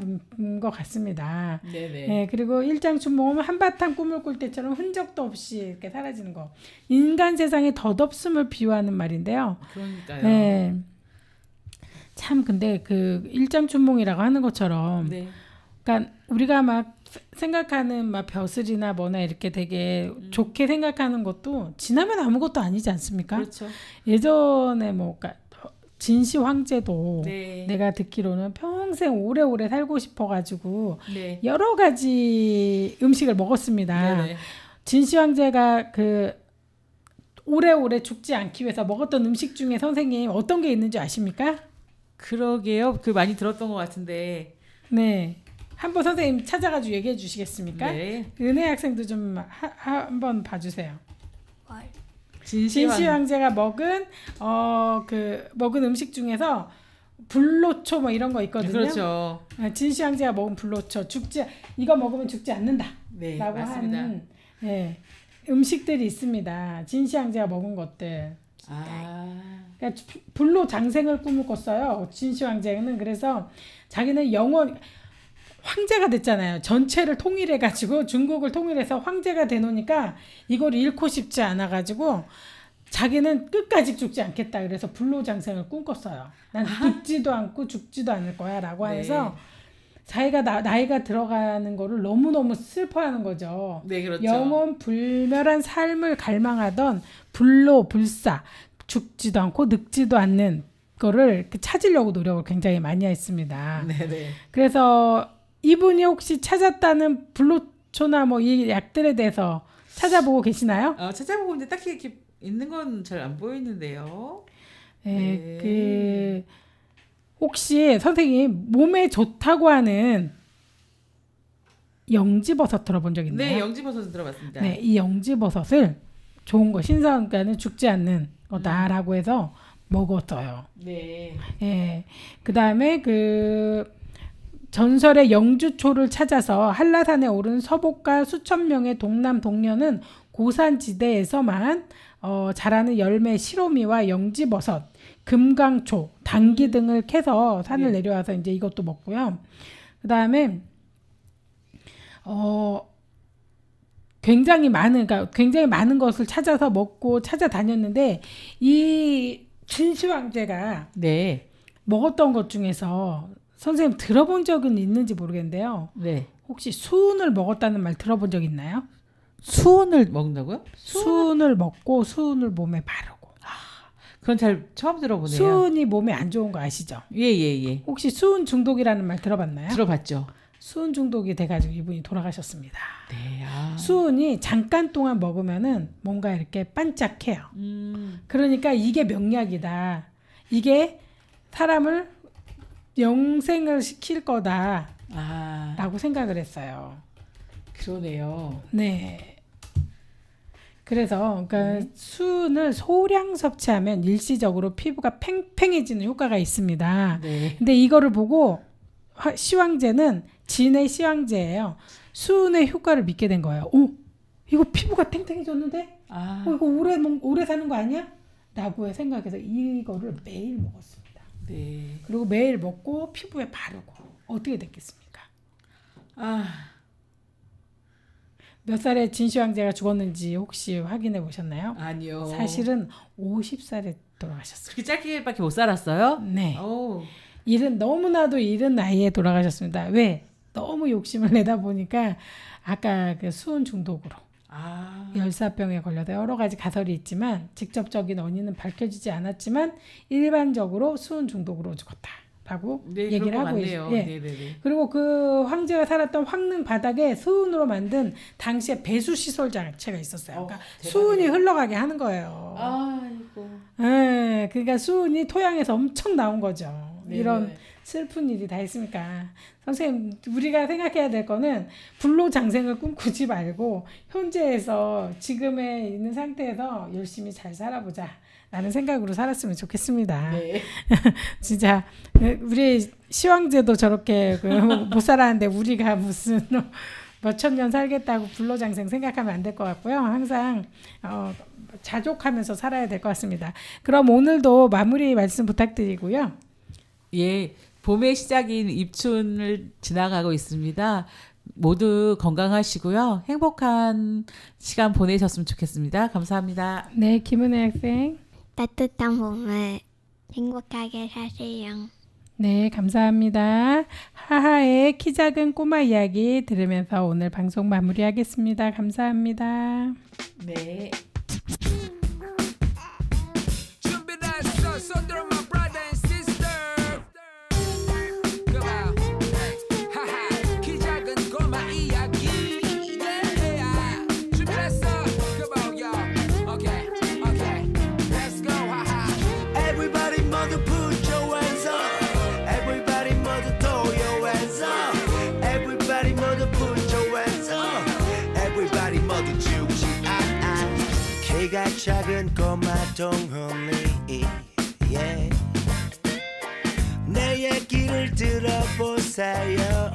것 같습니다. 네네. 네, 그리고 일장춘몽은 한바탕 꿈을 꿀 때처럼 흔적도 없이 이렇게 사라지는 거. 인간 세상의 덧없음을 비유하는 말인데요. 그러니까요. 네. 참 근데 그 일장춘몽이라고 하는 것처럼, 네. 그러니까 우리가 막 생각하는 막 벼슬이나 뭐나 이렇게 되게 좋게 생각하는 것도 지나면 아무것도 아니지 않습니까? 그렇죠. 예전에 뭐 그러니까 진시 황제도 네. 내가 듣기로는 평생 오래오래 살고 싶어가지고 네. 여러 가지 음식을 먹었습니다. 네네. 진시 황제가 그 오래오래 죽지 않기 위해서 먹었던 음식 중에 선생님 어떤 게 있는지 아십니까? 그러게요. 그 많이 들었던 것 같은데. 네. 한번 선생님 찾아가지고 얘기해 주시겠습니까? 네. 은혜 학생도 좀 한번 봐주세요. 진시 진시 황제가 먹은 먹은 음식 중에서 불로초 뭐 이런 거 있거든요. 그렇죠. 진시 황제가 먹은 불로초 이거 먹으면 죽지 않는다라고 네, 맞습니다. 하는 음식들이 있습니다. 진시 황제가 먹은 것들. 그러니까 불로 장생을 꿈을 꿨어요. 진시 황제는. 그래서 자기는 영원 황제가 됐잖아요. 전체를 통일해 가지고 중국을 통일해서 황제가 되놓으니까 이걸 잃고 싶지 않아 가지고 자기는 끝까지 죽지 않겠다. 그래서 불로 장생을 꿈꿨어요. 난 늙지도 않고 죽지도 않을 거야라고 네. 해서 자기가 나이가 들어가는 거를 너무너무 슬퍼하는 거죠. 네, 그렇죠. 영원 불멸한 삶을 갈망하던 불로 불사 죽지도 않고 늙지도 않는 거를 찾으려고 노력을 굉장히 많이 했습니다. 네네. 그래서 이분이 혹시 찾았다는 불로초나 뭐 이 약들에 대해서 찾아보고 계시나요? 찾아보고 있는데 딱히 이렇게 있는 건 잘 안 보이는데요. 네. 그 혹시 선생님 몸에 좋다고 하는 영지버섯 들어본 적 있나요? 네, 영지버섯은 들어봤습니다. 네, 이 영지버섯을 좋은 거 신선가는 죽지 않는 거다라고 해서 먹었어요. 네. 예. 그다음에 그 전설의 영주초를 찾아서 한라산에 오른 서복과 수천 명의 동남 동녀는 고산지대에서만 자라는 열매 시로미와 영지버섯, 금강초, 당기 등을 캐서 산을 내려와서 이제 이것도 먹고요. 그다음에 굉장히 많은 것을 찾아서 먹고 찾아다녔는데 이 진시 황제가 네. 먹었던 것 중에서 선생님 들어본 적은 있는지 모르겠는데요. 네. 혹시 수은을 먹었다는 말 들어본 적 있나요? 수은을 먹는다고요? 수은을 먹고 수은을 몸에 바르고. 그건 잘 처음 들어보네요. 수은이 몸에 안 좋은 거 아시죠? 예. 혹시 수은 중독이라는 말 들어봤나요? 들어봤죠. 수은 중독이 돼가지고 이분이 돌아가셨습니다. 네. 수은이 잠깐 동안 먹으면은 뭔가 이렇게 반짝해요. 그러니까 이게 명약이다. 이게 사람을 영생을 시킬 거다라고 생각을 했어요. 그러네요. 네. 그래서 그러니까 수은을 소량 섭취하면 일시적으로 피부가 팽팽해지는 효과가 있습니다. 네. 근데 이거를 보고 시황제는 진의 시황제예요. 수은의 효과를 믿게 된 거예요. 오, 이거 피부가 탱탱해졌는데? 이거 오래 사는 거 아니야? 라고 생각해서 이거를 매일 먹었습니다. 네. 그리고 매일 먹고 피부에 바르고 어떻게 됐겠습니까? 몇 살에 진시 황제가 죽었는지 혹시 확인해 보셨나요? 아니요. 사실은 50살에 돌아가셨어요. 그렇게 짧게밖에 못 살았어요? 네. 오. 너무나도 이른 나이에 돌아가셨습니다. 왜? 너무 욕심을 내다 보니까 아까 그 수은 중독으로 열사병에 걸려서 여러 가지 가설이 있지만 직접적인 원인은 밝혀지지 않았지만 일반적으로 수은 중독으로 죽었다라고 얘기를 하고 있어요. 네네네. 그리고 그 황제가 살았던 황릉 바닥에 수은으로 만든 당시에 배수 시설 자체가 있었어요. 그러니까 수은이 흘러가게 하는 거예요. 아이고. 네, 그러니까 수은이 토양에서 엄청 나온 거죠. 네네. 이런 슬픈 일이 다 있으니까 선생님 우리가 생각해야 될 거는 불로장생을 꿈꾸지 말고 현재에서 지금에 있는 상태에서 열심히 잘 살아보자 라는 생각으로 살았으면 좋겠습니다. 네. 진짜 우리 시황제도 저렇게 못 살았는데 우리가 무슨 몇천 년 살겠다고 불로장생 생각하면 안 될 것 같고요. 항상 자족하면서 살아야 될 것 같습니다. 그럼 오늘도 마무리 말씀 부탁드리고요. 예, 봄의 시작인 입춘을 지나가고 있습니다. 모두 건강하시고요. 행복한 시간 보내셨으면 좋겠습니다. 감사합니다. 네, 김은혜 학생. 따뜻한 봄을 행복하게 사세요. 네, 감사합니다. 하하의 키 작은 꼬마 이야기 들으면서 오늘 방송 마무리하겠습니다. 감사합니다. 네. 준비됐어 손들어 my brother and sister Come on 하하 키 작은 꼬마 이야기 yeah 준비됐어 Come on yo Okay Let's go 하하 Everybody 모두 put your hands up Everybody 모두 throw your hands up Everybody 모두 put your hands up Everybody 모두 죽지 않아 키가 작은 꼬마 동훈이 yeah. 내 얘기를 들어보세요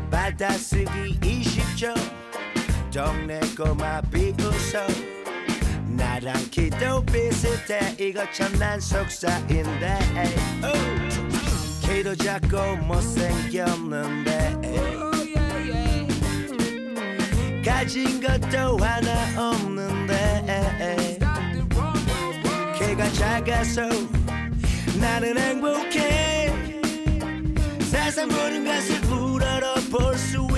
받아쓰기 20초 동네 꼬마 비웃어 나랑 키도 비슷해 이거 참난 속사인데 키도 작고 못생겼는데 가진 것도 하나 없는데 키가 작아서 나는 행복해 세상 모든 것을 우러러 볼 수